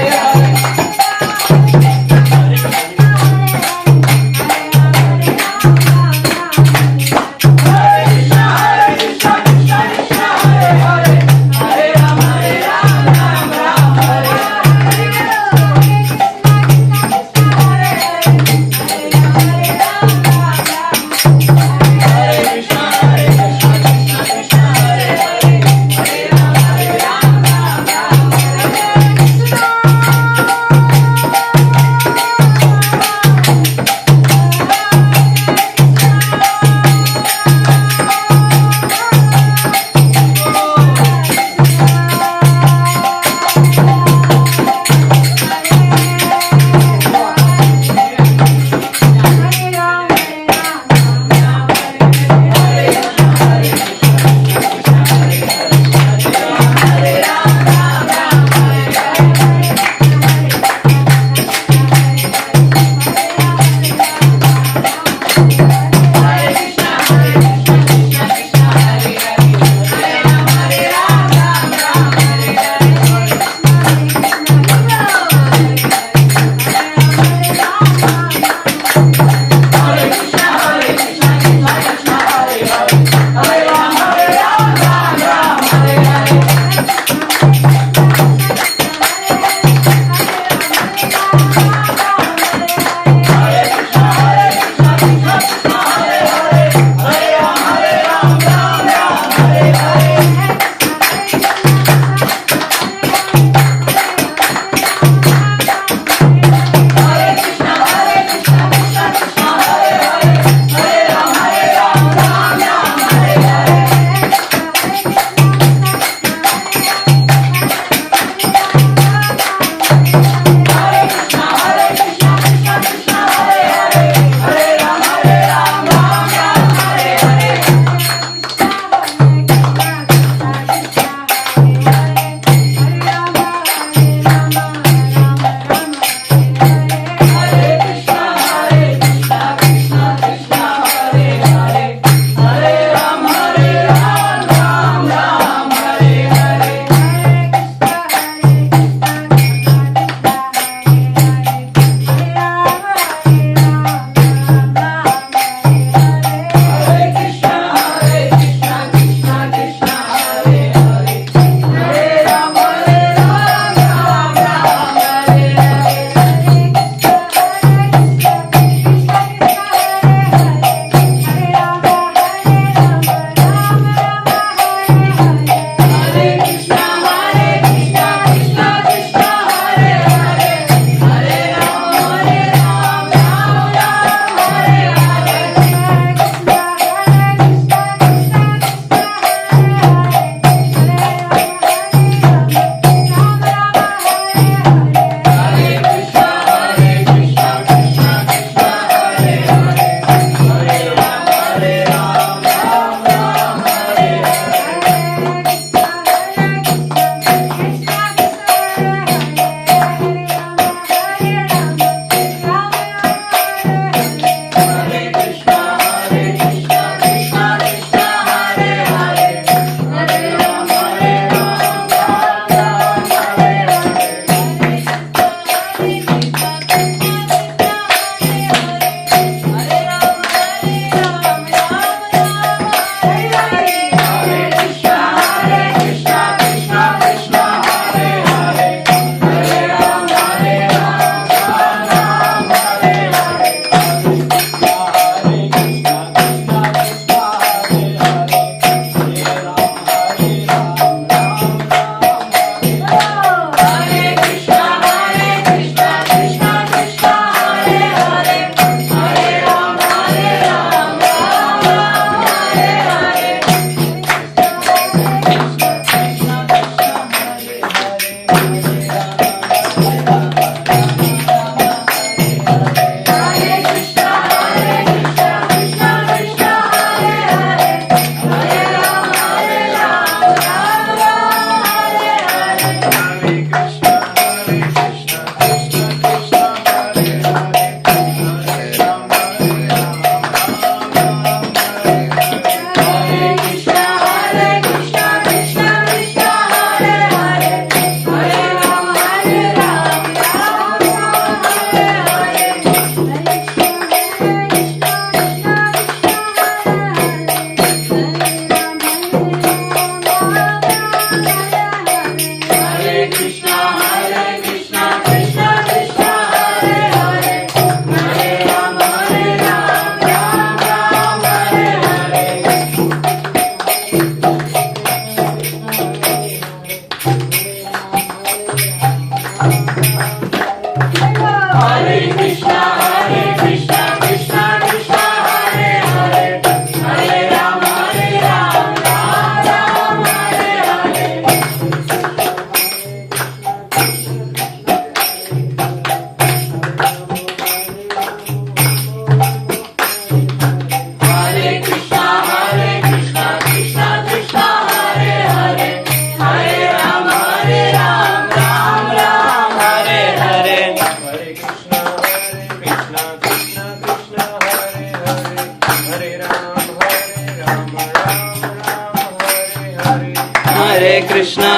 Krishna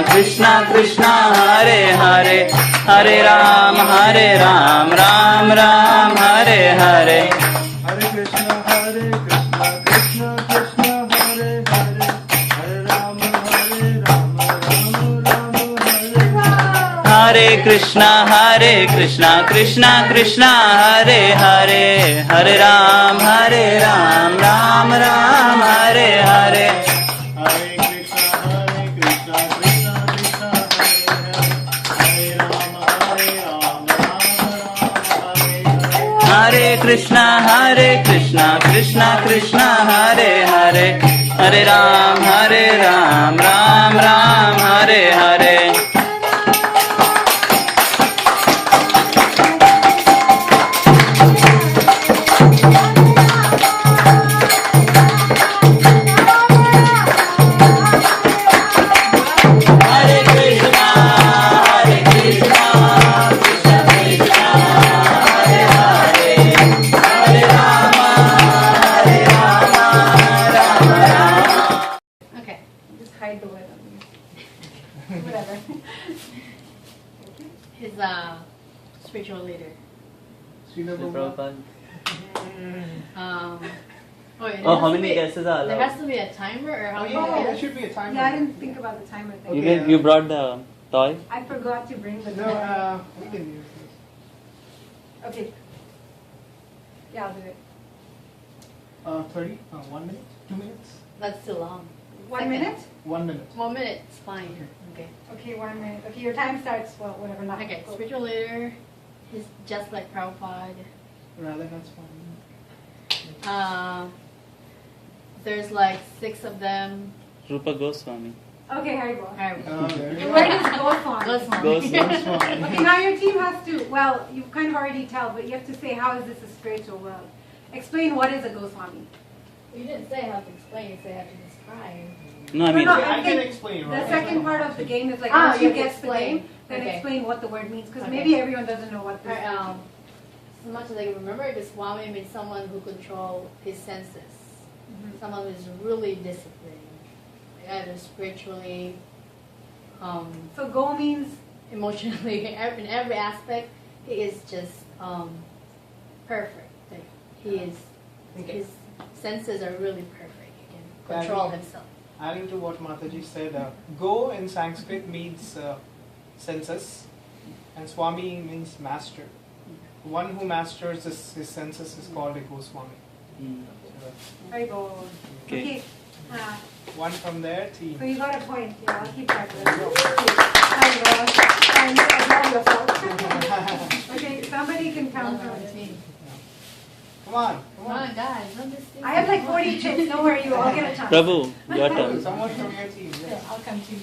Krishna Krishna Hare Hare, Hare Ram, Ram Ram, Hare Hare.
Hare Krishna Krishna Krishna Hare Hare, Hare Ram, Ram Hare
Hare Krishna Krishna Krishna Hare Hare, Hare Ram, Ram Ram, Hare Hare. Hare Krishna Krishna Krishna Hare Hare, Hare Ram, Ram Ram, Hare Hare.
Okay, just hide the word on me. Whatever.
His spiritual leader.
Prabhupada.
How
many guesses are
There
allowed?
has to be a timer, or how many
Oh,
guesses?
there should be a timer. Yeah, I didn't think about the timer thing.
You brought the toy?
I forgot to bring the timer. We can use this. Okay. Yeah, I'll do it.
30, 1 minute, 2 minutes?
That's too long.
1 minute?
1 minute.
1 minute, it's fine. Okay.
Okay, 1 minute. Okay, your time starts, well, whatever, now.
Okay,
Go.
spiritual leader is just like Prabhupada.
Rather, that's fine.
There's like 6 of them.
Rupa Goswami.
Okay, here you go.
There we go.
Where does Goswami?
Goswami.
Okay, now your team has to, well, you kind of already tell, but you have to say, how is this a spiritual world? Explain what is a Goswami.
You didn't say how to explain, you say how to describe.
No, I mean,
I can explain.
The second part of the game is like,
Ah,
once you
you
guess the
explain.
game, then
Okay.
explain what the word means, because
Okay.
maybe everyone doesn't know what this
As much as I can remember, Goswami means someone who controls his senses. Someone who is really disciplined, either spiritually,
So go means?
Emotionally, in every aspect, he is just perfect. Like, his senses are really perfect. He can control himself.
Adding to what Mataji said, go in Sanskrit means senses, and Swami means master. One who masters his senses is called a Goswami.
Very good. Okay.
One from their team.
So you got a point. Yeah, I'll keep track of that. Okay, somebody can count from the team.
Come on.
Come on, guys.
I have like 40 chips. Don't worry, you all get a chance.
Prabhu, your turn.
Someone from your team.
Yeah, I'll come to you.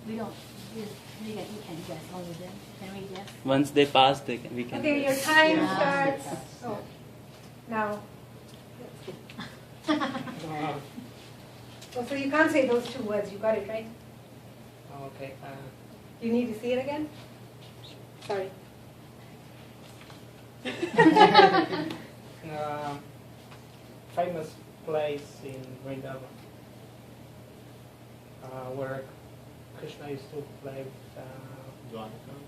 We don't. We can guess all of them. Can we guess?
Once they pass, we can.
Okay, your time starts. Oh, now. Oh, so you can't say those 2 words. You got it right.
Okay.
You need to see it again. Sorry.
Famous place in Vrindavan where Krishna used to play with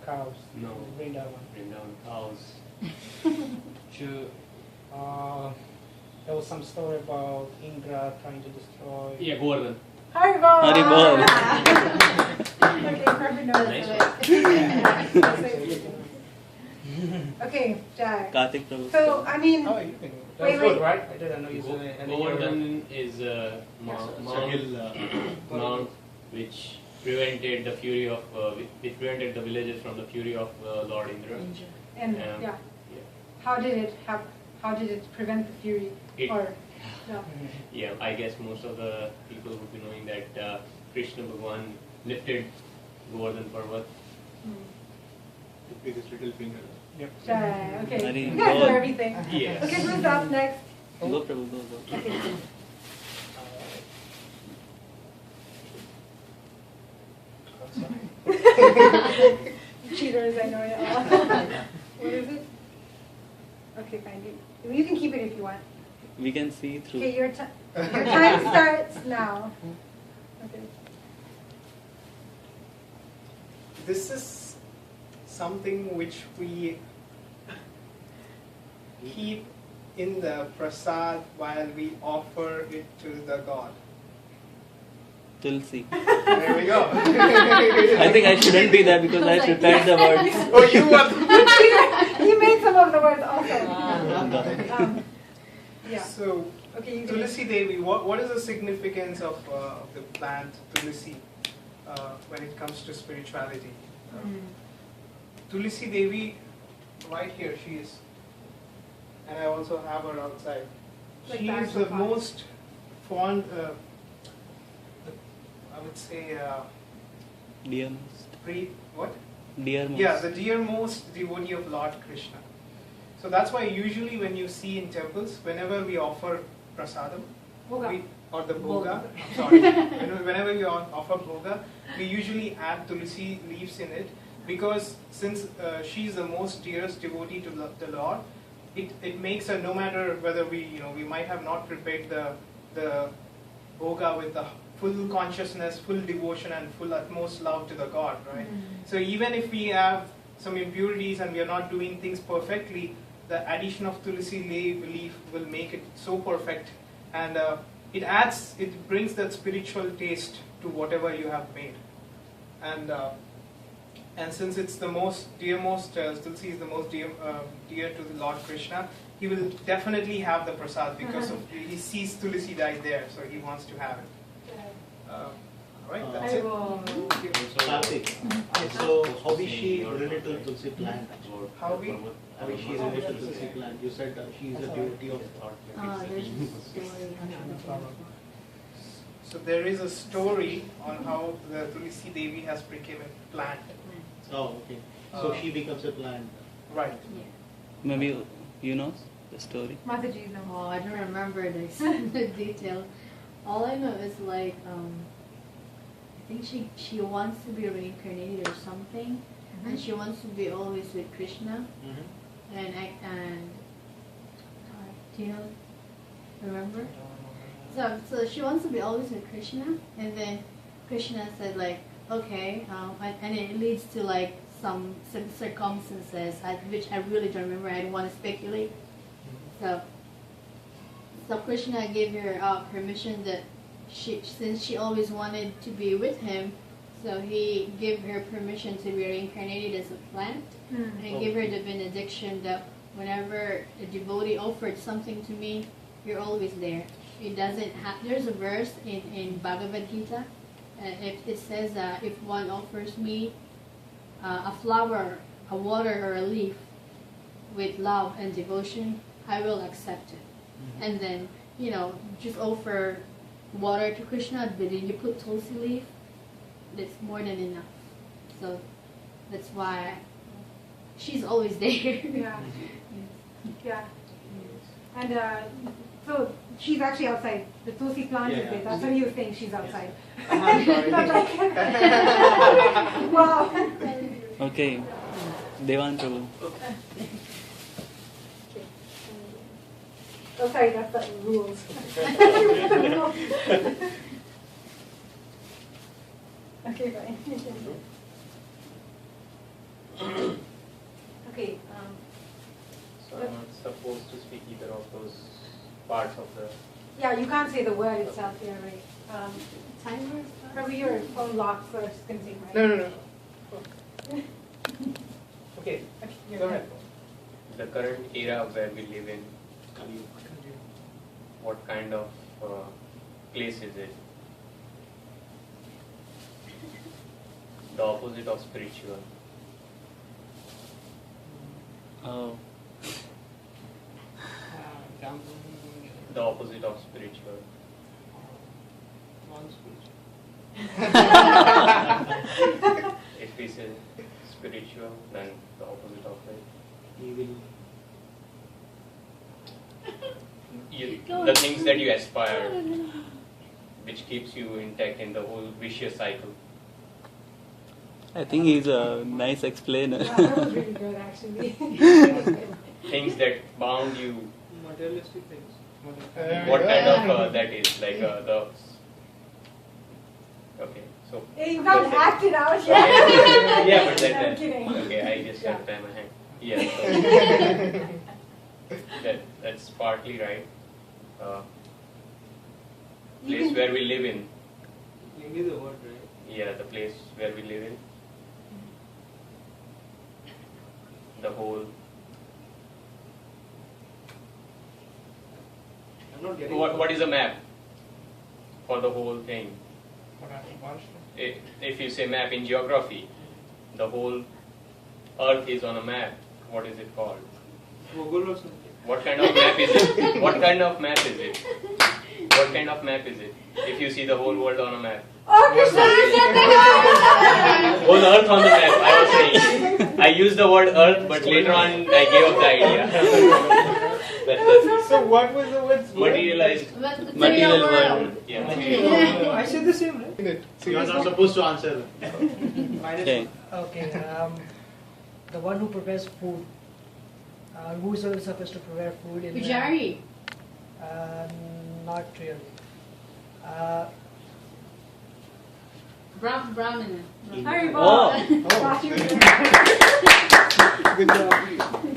cows.
No.
In Vrindavan.
Vrindavan cows.
There was some story about Indra trying to destroy.
Yeah, Govardhan.
Haribol.
Haribol.
Okay, perfect. No, that's it. Okay, Jai.
Karthik Prabhu.
So, I mean,
Oh, you can. That's
wait,
good,
wait.
right? I didn't know you said any
Govardhan is a mount which prevented the fury of which prevented the villages from the fury of Lord Indra.
And yeah. How did it prevent the fury? Or no?
Yeah, I guess most of the people would be knowing that Krishna Bhagwan lifted Govardhan Parvat with his little finger.
Yep.
Okay.
Very
You guys know
good.
everything.
Yes.
Okay, who's up next?
Go Prabhu, go.
Okay. Cheaters, I know it all. What is it? Okay, fine. You can keep it if you want.
We can see through.
Okay, your time. Your time starts now. Okay.
This is something which we keep in the prasad while we offer it to the god.
Tulsi.
There we go.
I think I shouldn't be there because I prepared the words.
Oh, you were.
You made some of the words also. Yeah.
So,
okay,
Tulsi Devi, what is the significance of the plant Tulsi when it comes to spirituality? Tulsi Devi, right here, she is. And I also have her outside.
Like
She is the most fond, I would say,
Dearmost.
What?
Dearmost.
Yeah, the dearmost devotee of Lord Krishna. So that's why usually when you see in temples, whenever we offer prasadam, or the bhoga, sorry, whenever we offer bhoga, we usually add tulsi leaves in it, because since she is the most dearest devotee to the Lord, it makes her, no matter whether we might have not prepared the bhoga with the full consciousness, full devotion, and full utmost love to the God, right? So even if we have some impurities and we are not doing things perfectly, the addition of tulsi leaf will make it so perfect, and it brings that spiritual taste to whatever you have made. And since it's the dearmost, Tulsi is the most dear to the Lord Krishna, he will definitely have the prasad because he sees Tulsi died there, so he wants to have it. Alright, that's it.
So, Karthik, so how is she related to Tulsi plant?
How
is she related to Tulsi plant? You said she is a devotee of
So there is a story on how the Tulsi Devi has become a plant.
Oh, okay. So she becomes a plant.
Right.
Maybe you know the story.
Mataji, no.
Oh, I don't remember the detail. All I know is like, I think she wants to be reincarnated or something, and she wants to be always with Krishna. And do you know? Remember? So she wants to be always with Krishna, and then Krishna said like, okay, and it leads to like some circumstances which I really don't remember. I don't want to speculate. So Krishna gave her permission that since she always wanted to be with him, so he gave her permission to be reincarnated as a plant, and gave her the benediction that whenever a devotee offered something to me, you're always there. It doesn't have. There's a verse in Bhagavad Gita. It says if one offers me a flower, a water, or a leaf with love and devotion, I will accept it. And then, just offer water to Krishna, but then you put tulsi leaf, that's more than enough. So that's why she's always there.
Yeah. Yeah. And so she's actually outside. The tulsi plant is there. That's how you think she's outside. Wow.
Okay. Devan Prabhu.
Oh, sorry, that's the rules. Okay, fine. Okay.
So I'm not supposed to speak either of those parts of the...
Yeah, you can't say the word itself here, right? Timer? Probably your phone locked, so it's going to take
No. Okay, go ahead.
The current era where we live in, what kind of place is it? The opposite of spiritual.
Oh.
The opposite of spiritual. If we say spiritual, then the opposite of it.
Evil.
The things that you aspire, which keeps you intact in the whole vicious cycle.
I think he's a nice explainer.
Yeah, that was really good, actually.
Things that bound you.
Materialistic things.
What kind of that is? Like the. Okay, so.
Hey, you can't act it out.
Yeah, but that.
I'm kidding.
Okay, I just have to tie my hand. Yeah. So that's partly right. Place where we live in.
Give me the word, right?
Yeah, the place where we live in. The whole.
I'm not getting
What is a map for the whole thing?
What?
If you say map in geography, the whole Earth is on a map. What is it called?
Google or something.
What kind of map is it? What kind of map is it? What kind of map is it? If you see the whole world on a map.
Oh, Krishna, you said that!
Whole Earth on the map, I was saying. I used the word Earth, but later on I gave up the idea.
So what was the word?
Materialized.
Material
world. Yeah.
I said the same, right?
So you're not supposed to answer.
Okay.
Okay. The one who prepares food. Who is supposed to prepare food? In
Pujari.
Not really.
Brahmana.
Hari
Oh.
Good job.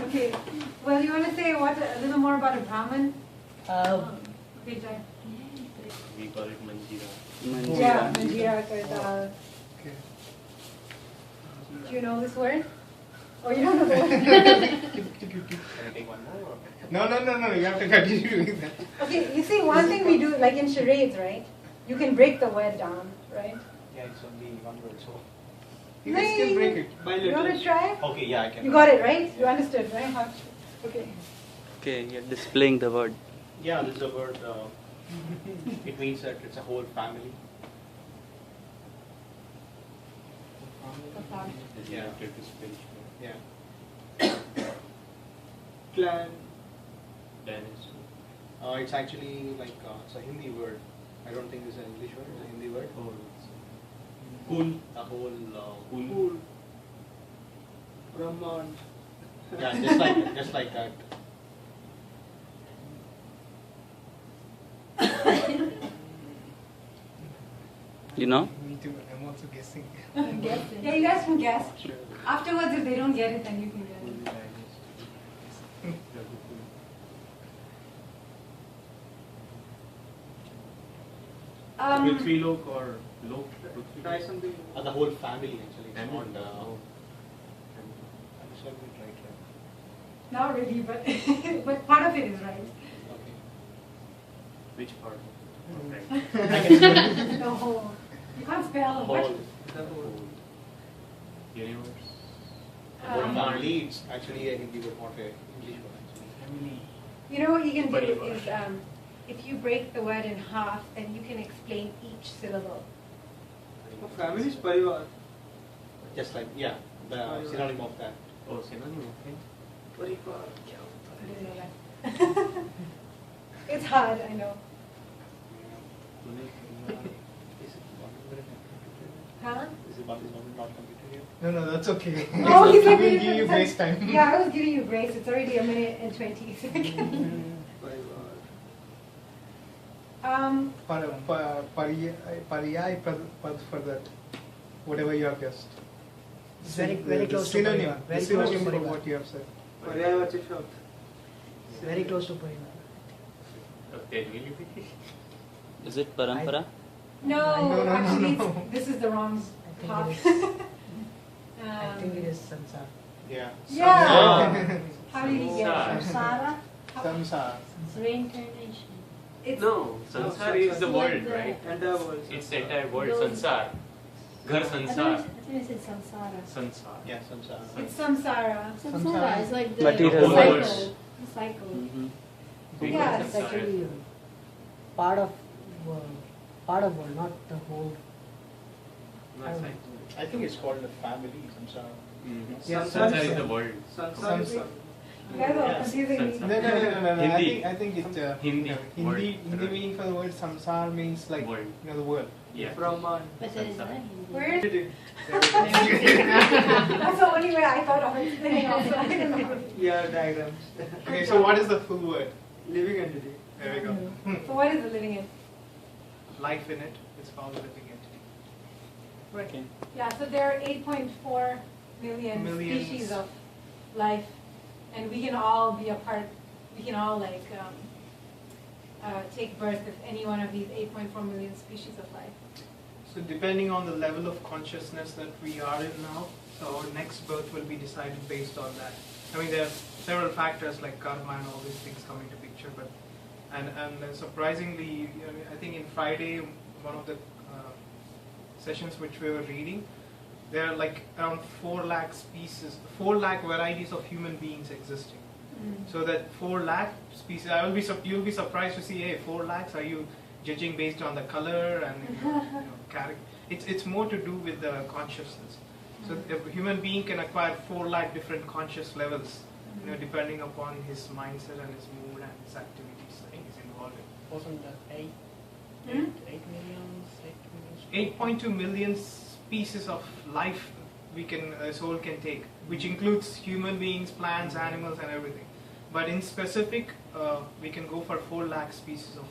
Okay. Well, you want to say a little more about a Brahmin?
We call it Manjira.
Yeah, Manjira Kardal.
Okay.
Do you know this word? Oh, you don't know the word?
Can I take one more?
No. You have to continue doing that.
Okay, you see, one thing we do, like in charades, right? You can break the word down, right?
Yeah, it's only one word, so.
You can still break it.
You want to try?
Okay, yeah, I can.
You got it, right? You understood, right? Okay.
Okay, you're displaying the word.
Yeah, this is a word. It means that it's a whole family. Yeah. Yeah.
Clan.
It's actually like it's a Hindi word. I don't think it's an English word. It's a Hindi word. Cool. A whole.
Cool. Brahman.
Yeah, just like that.
You know?
Me too. I'm also guessing.
Yeah, you guys can guess. Afterwards, if they don't get it, then you can get it.
Prithvilok or Lok?
Try something.
The whole family actually. It's not. I'm sure we tried.
Not really, but but part of it is right.
Okay. Which part?
The whole. You can't spell what?
Universe.
Um,
Family. It's actually a Hindi word, not an English word. Actually.
You know what you can do is if you break the word in half, then you can explain each syllable.
Family is parivar.
Just like the synonym of that.
Oh, synonym. Okay.
Parivar.
I didn't know that. It's hard, I know. Huh?
Is it not completed yet?
No, that's okay.
Oh, he's like,
we'll give you grace time.
Yeah, I was giving you grace. It's already 1 minute and 20 seconds.
Pariyai pad for that, whatever you have guessed.
It's very close to
synonym.
Parivar. Very
The
close to
synonym for
Parivar.
what you have said.
Paryayavachi shabd.
It's very close to Parivar.
Is it parampara?
No, actually, this is the wrong path.
I think it is Sansar.
Yeah.
Yeah. How did he get it?
Samsara.
Samsara.
Reincarnation.
It's
No, Sansar is the word, right?
Entire word.
It's the entire word, Sansar. Ghar
I think
Sansar.
it said samsara.
Sansar.
Yeah, samsara.
It's samsara.
Samsara is like the
Material
cycle.
words.
The cycle.
Yeah,
It's actually part of world, not the whole.
I think it's called a family, samsara.
Yeah,
Sansar is the word.
Samsara.
You guys are confusing me.
No.
Hindi.
I think it's
Hindi word.
Hindi meaning for the word samsar means like
World.
the world.
Yeah.
Brahman.
But that is not Hindi.
Where? That's the only way I thought of explaining also. I don't know.
Yeah, diagrams.
Okay, so what is the full word?
Living entity.
There we go.
So what is the living entity?
Life in it. It's called living entity.
Working.
Yeah, so there are 8.4 million
Millions.
species of life, and we can all be a part. We can all like take birth with any one of these 8.4 million species of life.
So depending on the level of consciousness that we are in now, so our next birth will be decided based on that. I mean, there are several factors like karma and all these things come into picture, but and surprisingly, I think in Friday, one of the sessions which we were reading, there are like around 4 lakh species, 4 lakh varieties of human beings existing. So that 4 lakh species, you'll be surprised to see, hey, 4 lakhs, are you judging based on the color and character? It's more to do with the consciousness. So a human being can acquire 4 lakh different conscious levels, depending upon his mindset and his mood and his activities that he's involved in.
Wasn't that 8 million?
8.2 million species of life a soul can take, which includes human beings, plants, animals, and everything. But in specific, we can go for 4 lakh species of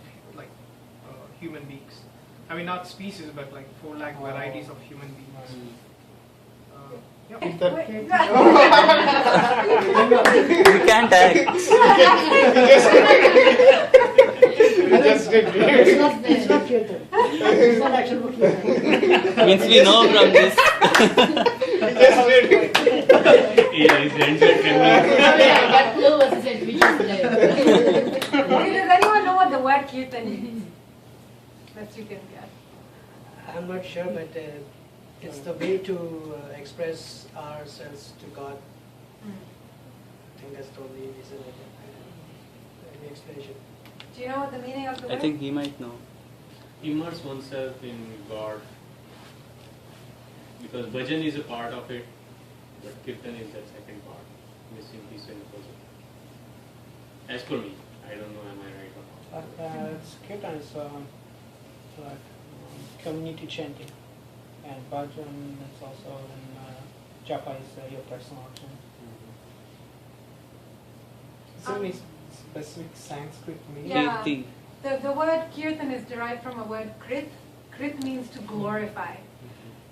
human beings. I mean, not species, but like 4 lakh varieties of human beings.
We can't act.
It's not Kirtan. It's not actual Kirtan.
Means we know from this.
That clue was a said we just did.
Does anyone know what the word kirtan means? That you can guess.
I'm not sure, but it's the way to express ourselves to God. I think that's the only reason I can any explanation.
Do you know what the meaning of the word?
I think he might know.
Immerse oneself in God. Because bhajan is a part of it, but kirtan is that second part, missing piece in the puzzle. As per me, I don't know, am I right or not?
It's kirtan is like community chanting, and bhajan is also japa is your personal chant.
Is there any specific Sanskrit meaning?
Yeah. The word kirtan is derived from a word krit. Krit means to glorify.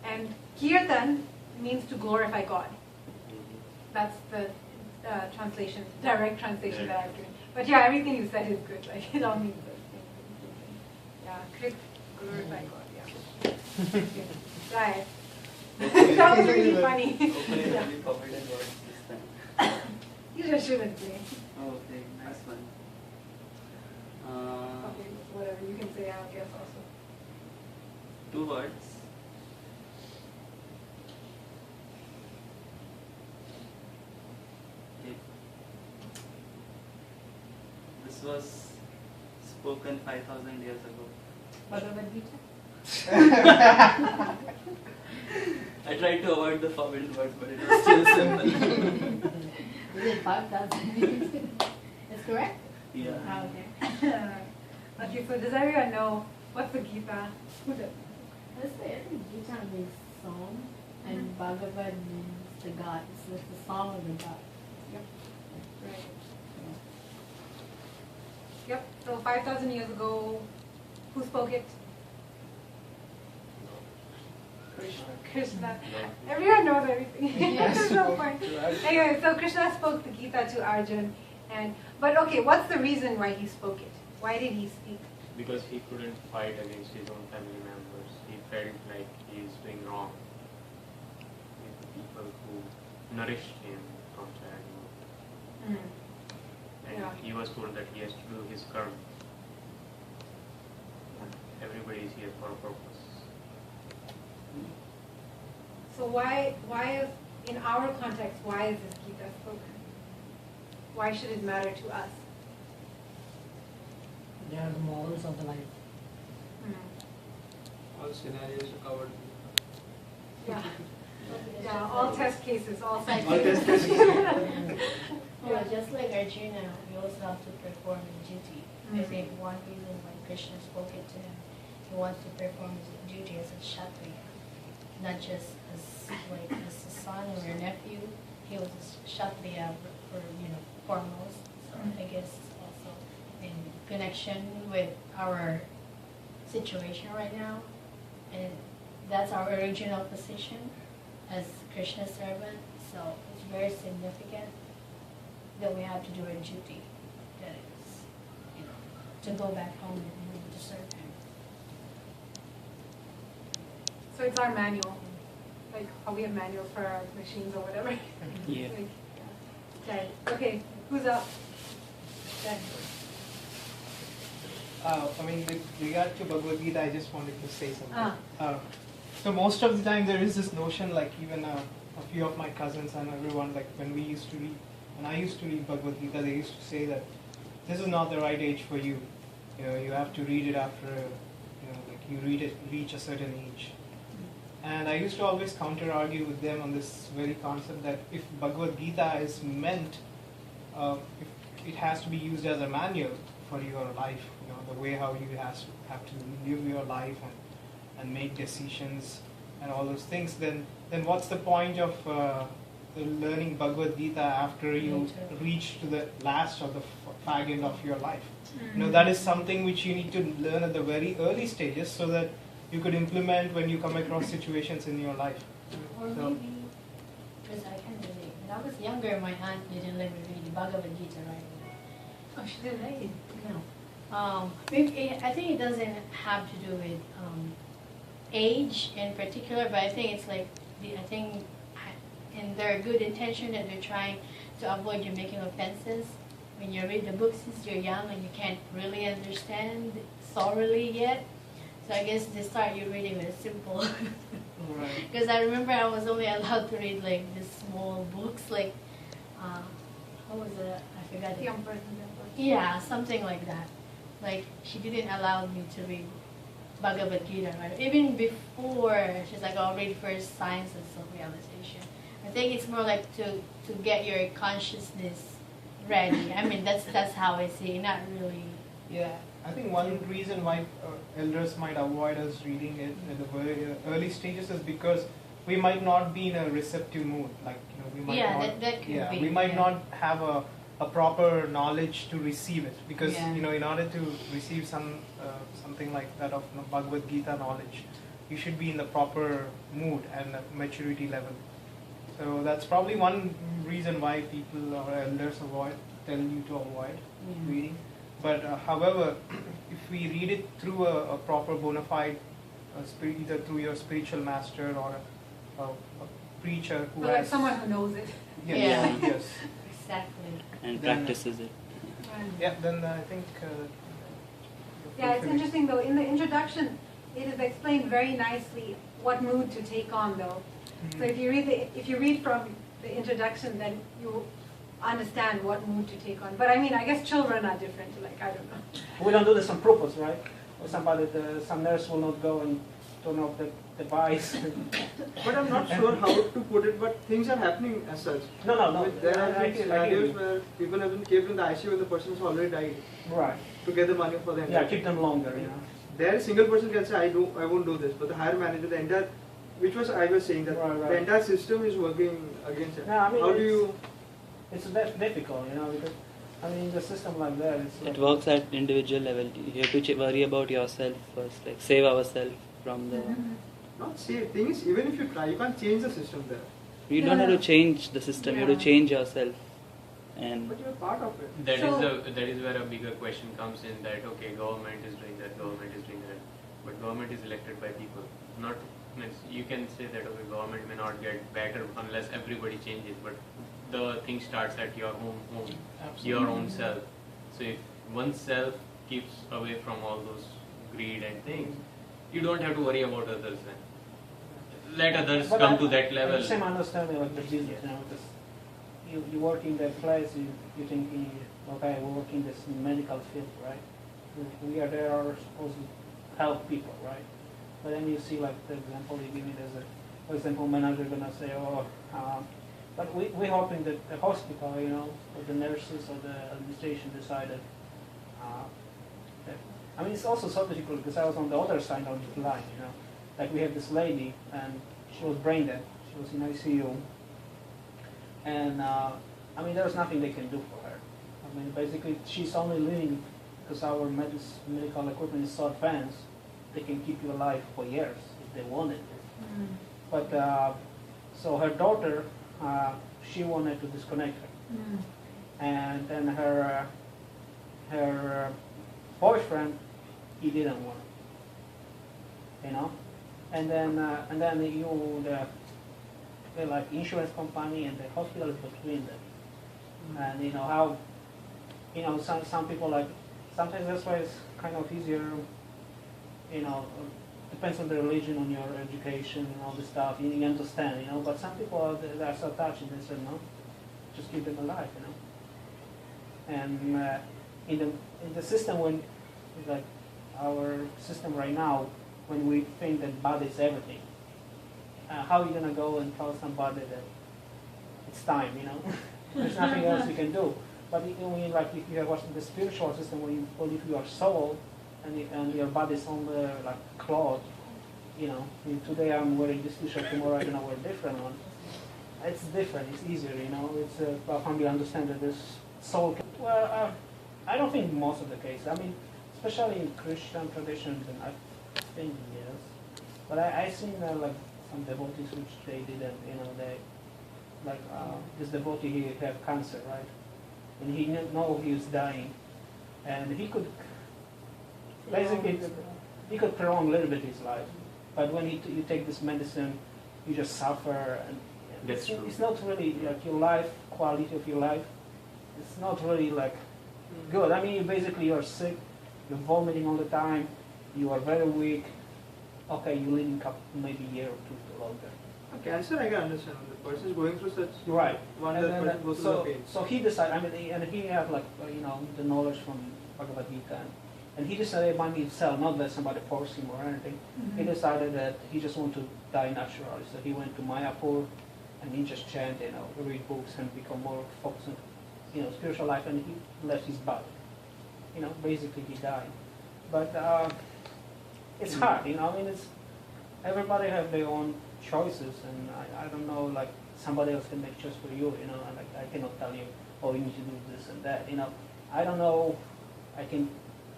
And kirtan means to glorify God. That's the translation, direct translation that I've given. But yeah, everything you said is good. Like it all means the same. Yeah, krit, glorify God. Yeah. Right. That was really funny.
Hopefully,
Yeah.
we forbidden words this time.
You just shouldn't play.
Okay, nice one.
Okay, whatever you can say, I guess also.
2 words. Okay. This was spoken 5,000 years ago.
Bhagavad Gita?
I tried to avoid the forbidden words, but it was still simple.
Is it 5,000? That's correct?
Yeah.
Ah, okay.
Okay, so does everyone know what's the Gita? Who does?
Let's say, I think Gita means song, and Bhagavad means the God. So it's the song of the God. Yep.
Right. Yep, so 5,000 years ago, who spoke it? Krishna. Everyone knows everything. There's no point. Anyway, so Krishna spoke the Gita to Arjun, but okay, what's the reason why he spoke it? Why did he speak?
Because he couldn't fight against his own family members. He felt like he is doing wrong with the people who nourished him from childhood. And
Yeah.
he was told that he has to do his karma. Everybody is here for a purpose.
So why is, in our context, why is this Gita spoken? Why should it matter to us?
They are the morals of the life.
All scenarios are covered.
Yeah. Yeah, all test cases, all side
All test
cases.
Well, just like Arjuna, we also have to perform his duty. I think one reason why Krishna spoke it to him, he wants to perform his duty as a Kshatriya, not just as like as a son or a nephew. He was a Kshatriya for foremost. So I guess also in
connection with our situation right now, and that's our original position as Krishna's servant. So it's very significant that we have to do our duty. That is, you know, to go back home and to serve him.
So it's our manual, like how we have manuals for our machines or whatever.
Yeah.
Like, yeah. Okay, who's up? Okay.
I mean, with regard to Bhagavad Gita, I just wanted to say something. So most of the time there is this notion, like even a few of my cousins and everyone, like when I used to read Bhagavad Gita, they used to say that this is not the right age for you. You know, you have to read it after, like you reach a certain age. And I used to always counter-argue with them on this very concept that if Bhagavad Gita is meant, if it has to be used as a manual for your life, you know, the way how you have to live your life and make decisions and all those things, then what's the point of learning Bhagavad Gita after you reach to the last or the fag end of your life? You know, that is something which you need to learn at the very early stages so that you could implement when you come across situations in your life.
Or maybe, because I can relate. When I was younger, my aunt didn't let me read the Bhagavad Gita right away.
Oh, she didn't read it?
No. Maybe I think it doesn't have to do with age in particular, but I think it's like, I think in their good intention that they're trying to avoid you making offenses. When you read the books since you're young and you can't really understand thoroughly yet, so I guess they start you reading with simple. Because I remember I was only allowed to read like these small books, like what was it? I forgot it.
Young person.
Yeah, something like that. Like she didn't allow me to read Bhagavad Gita, right? Even before, she's like, I'll read first Science and Self-Realization. I think it's more like to get your consciousness ready. I mean, that's how I see it, not really.
Yeah, I think one reason why elders might avoid us reading it at the very early stages is because we might not be in a receptive mood. Like, you know, we might not.
That could be.
We might not have a proper knowledge to receive it, because you know, in order to receive something like that of Bhagavad Gita knowledge, you should be in the proper mood and maturity level. So that's probably one reason why people or elders tell you to avoid reading. But however, if we read it through a proper bona fide, either through your spiritual master or a preacher who has...
like someone who knows it.
Yes.
Exactly.
And practices it.
Yeah, then I think...
yeah, it's interesting though, in the introduction, it is explained very nicely what mood to take on though. So if you read from the introduction, then you understand what mood to take on. But I mean, I guess children are different, like, I don't know.
We don't do this on purpose, right? Or some nurse will not go and turn off the device.
But I'm not sure how to put it, but things are happening as such.
No.
There are scenarios where people have been kept in the ICU when the person has already died.
Right.
To get the money for the
Yeah, keep them longer, you know.
There, a single person can say, I won't do this, but the higher manager, the entire, which was I was saying that the entire system is working against it.
No, I mean,
how do you?
It's difficult, you know, because I mean, the system like that.
It works at individual level. You have to worry about yourself first, like save ourselves from the.
Not save. Thing is, even if you try, you can't change the system there.
You don't have to change the system. You have to change yourself, and.
But you're part of it.
That is where a bigger question comes in. That okay, government is doing that, government is doing that, but government is elected by people. Not means you can say that okay, government may not get better unless everybody changes, but the thing starts at your own home, your own self. So if one self keeps away from all those greed and things, you don't have to worry about others then. Let others come to that level.
Same understanding like the business, you know, because you work in that place, you think, okay, we work in this medical field, right? We are there are supposed to help people, right? But then you see like the example you give me, there's a, for example, manager gonna say, but we're hoping that the hospital, you know, or the nurses or the administration decided that, I mean, it's also so difficult because I was on the other side of the line, you know. Like we have this lady and she was brain dead. She was in ICU. And I mean, there was nothing they can do for her. I mean, basically she's only living because our medical equipment is so advanced, they can keep you alive for years if they wanted. But so her daughter, she wanted to disconnect her, and then her boyfriend, he didn't want it, you know, and then the like insurance company and the hospital is between them, and you know how, you know, some people like sometimes that's why it's kind of easier, you know. Depends on the religion, on your education, and all this stuff. You understand, you know. But some people they are so touchy. They say no, just keep them alive, you know. And in the system, when like our system right now, when we think that body is everything, how are you gonna go and tell somebody that it's time, you know? There's nothing else you can do. But when like if you are watching the spiritual system, where you believe you are soul. And your body's only like cloth, you know. Today I'm wearing this t-shirt, tomorrow I'm gonna wear a different one. It's different, it's easier, you know. It's how you understand that this soul. Well, I don't think most of the cases. I mean, especially in Christian traditions, and I think yes. But I seen like some devotees which they didn't, you know, they like this devotee he had cancer, right? And he know he was dying, and he could. Basically, he could prolong a little bit his life, but when you take this medicine, you just suffer, and
That's true.
It's not really like your life, quality of your life. It's not really like good. I mean, you're sick, you're vomiting all the time, you are very weak. Okay, you're living maybe a year or two longer.
Cancer, I can understand. The person is going through such.
Right.
One
And
that
then,
person goes through the pain.
so he decided. I mean, and he had like you know the knowledge from Bhagavad Gita. And he decided by himself, not that somebody forced him or anything. He decided that he just wanted to die naturally. So he went to Mayapur and he just chanted, you know, read books and become more focused on, you know, spiritual life. And he left his body. You know, basically he died. But it's hard, you know. I mean, it's everybody have their own choices, and I don't know, like somebody else can make choice for you, you know. And like I cannot tell you, oh, you need to do this and that, you know. I don't know. I can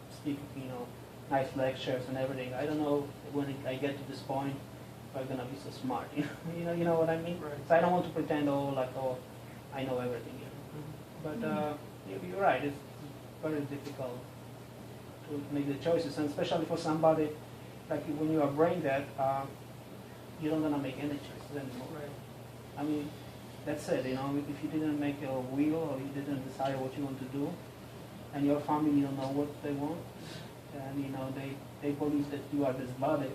speak, you know, nice lectures and everything. I don't know when I get to this point if I'm gonna be so smart. You know what I mean? Right. So I don't want to pretend I know everything. You know? But you're right. It's very difficult to make the choices, and especially for somebody like when you are brain dead, you don't gonna make any choices anymore. Right. I mean, that's it. You know, if you didn't make your will or you didn't decide what you want to do. And your family don't know what they want, and you know they believe that you are this body.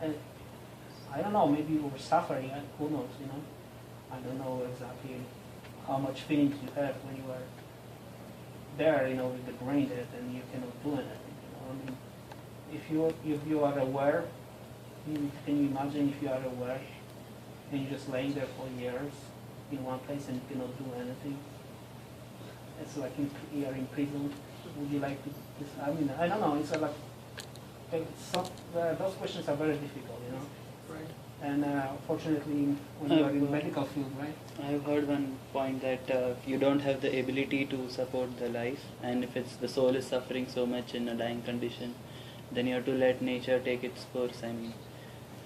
And I don't know, maybe you were suffering. Who knows? You know, I don't know exactly how much feelings you have when you are there. You know, with the brain dead, and you cannot do anything. You know, I mean, if you are aware, can you imagine if you are aware and you're just laying there for years in one place and you cannot do anything? It's like you're in prison. Would you like to? I mean, I don't know. It's those questions are very difficult, you know. Right. And fortunately, when you are in medical field, right?
I've heard one point that you don't have the ability to support the life, and if it's the soul is suffering so much in a dying condition, then you have to let nature take its course. I mean,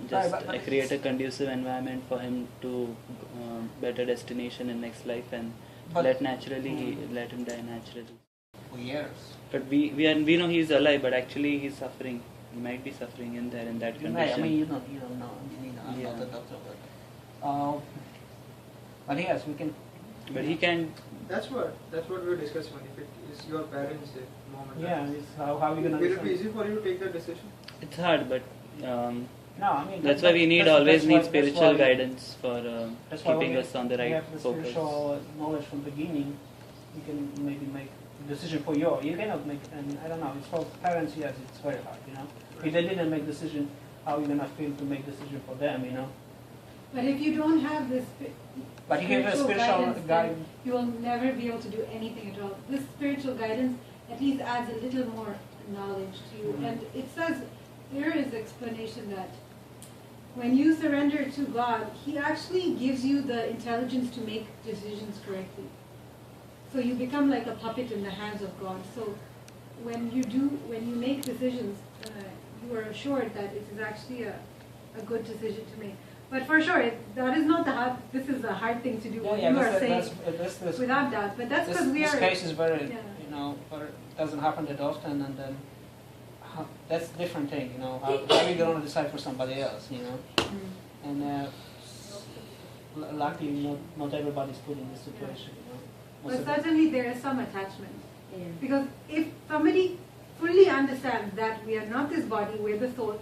just create a conducive environment for him to better destination in next life, and let him die naturally.
For years.
But we know he's alive, but actually he's suffering. He might be suffering in that condition.
Right. I mean, you don't know. I mean, I'm not a doctor, but yes, we can.
But he can.
That's what we were discussing. If it is your parents' mom and dad.
Yeah, it's how you gonna.
Will it be easy for you to take that decision?
It's hard, but.
No, I mean
that's why we need spiritual guidance for keeping us on the right focus.
We have the spiritual knowledge from the beginning. You can maybe make a decision for you. You cannot make, and I don't know. It's for parents. Yes, it's very hard. You know, if they didn't make decision, how are you gonna feel to make decision for them? You know.
But if you don't have this spiritual guidance, you will never be able to do anything at all. This spiritual guidance at least adds a little more knowledge to you, and it says there is explanation that when you surrender to God, He actually gives you the intelligence to make decisions correctly. So you become like a puppet in the hands of God. So when you make decisions, you are assured that it is actually a good decision to make. But for sure, that is not the hard. This is a hard thing to do. What you are saying, without doubt. But that's because we are.
This case is very, you know, it doesn't happen that often, and then that's a different thing. You know, how are you going to decide for somebody else? You know, and luckily, not everybody's put in this situation. You know,
but certainly there is some attachment, because if somebody fully understands that we are not this body, we're the soul,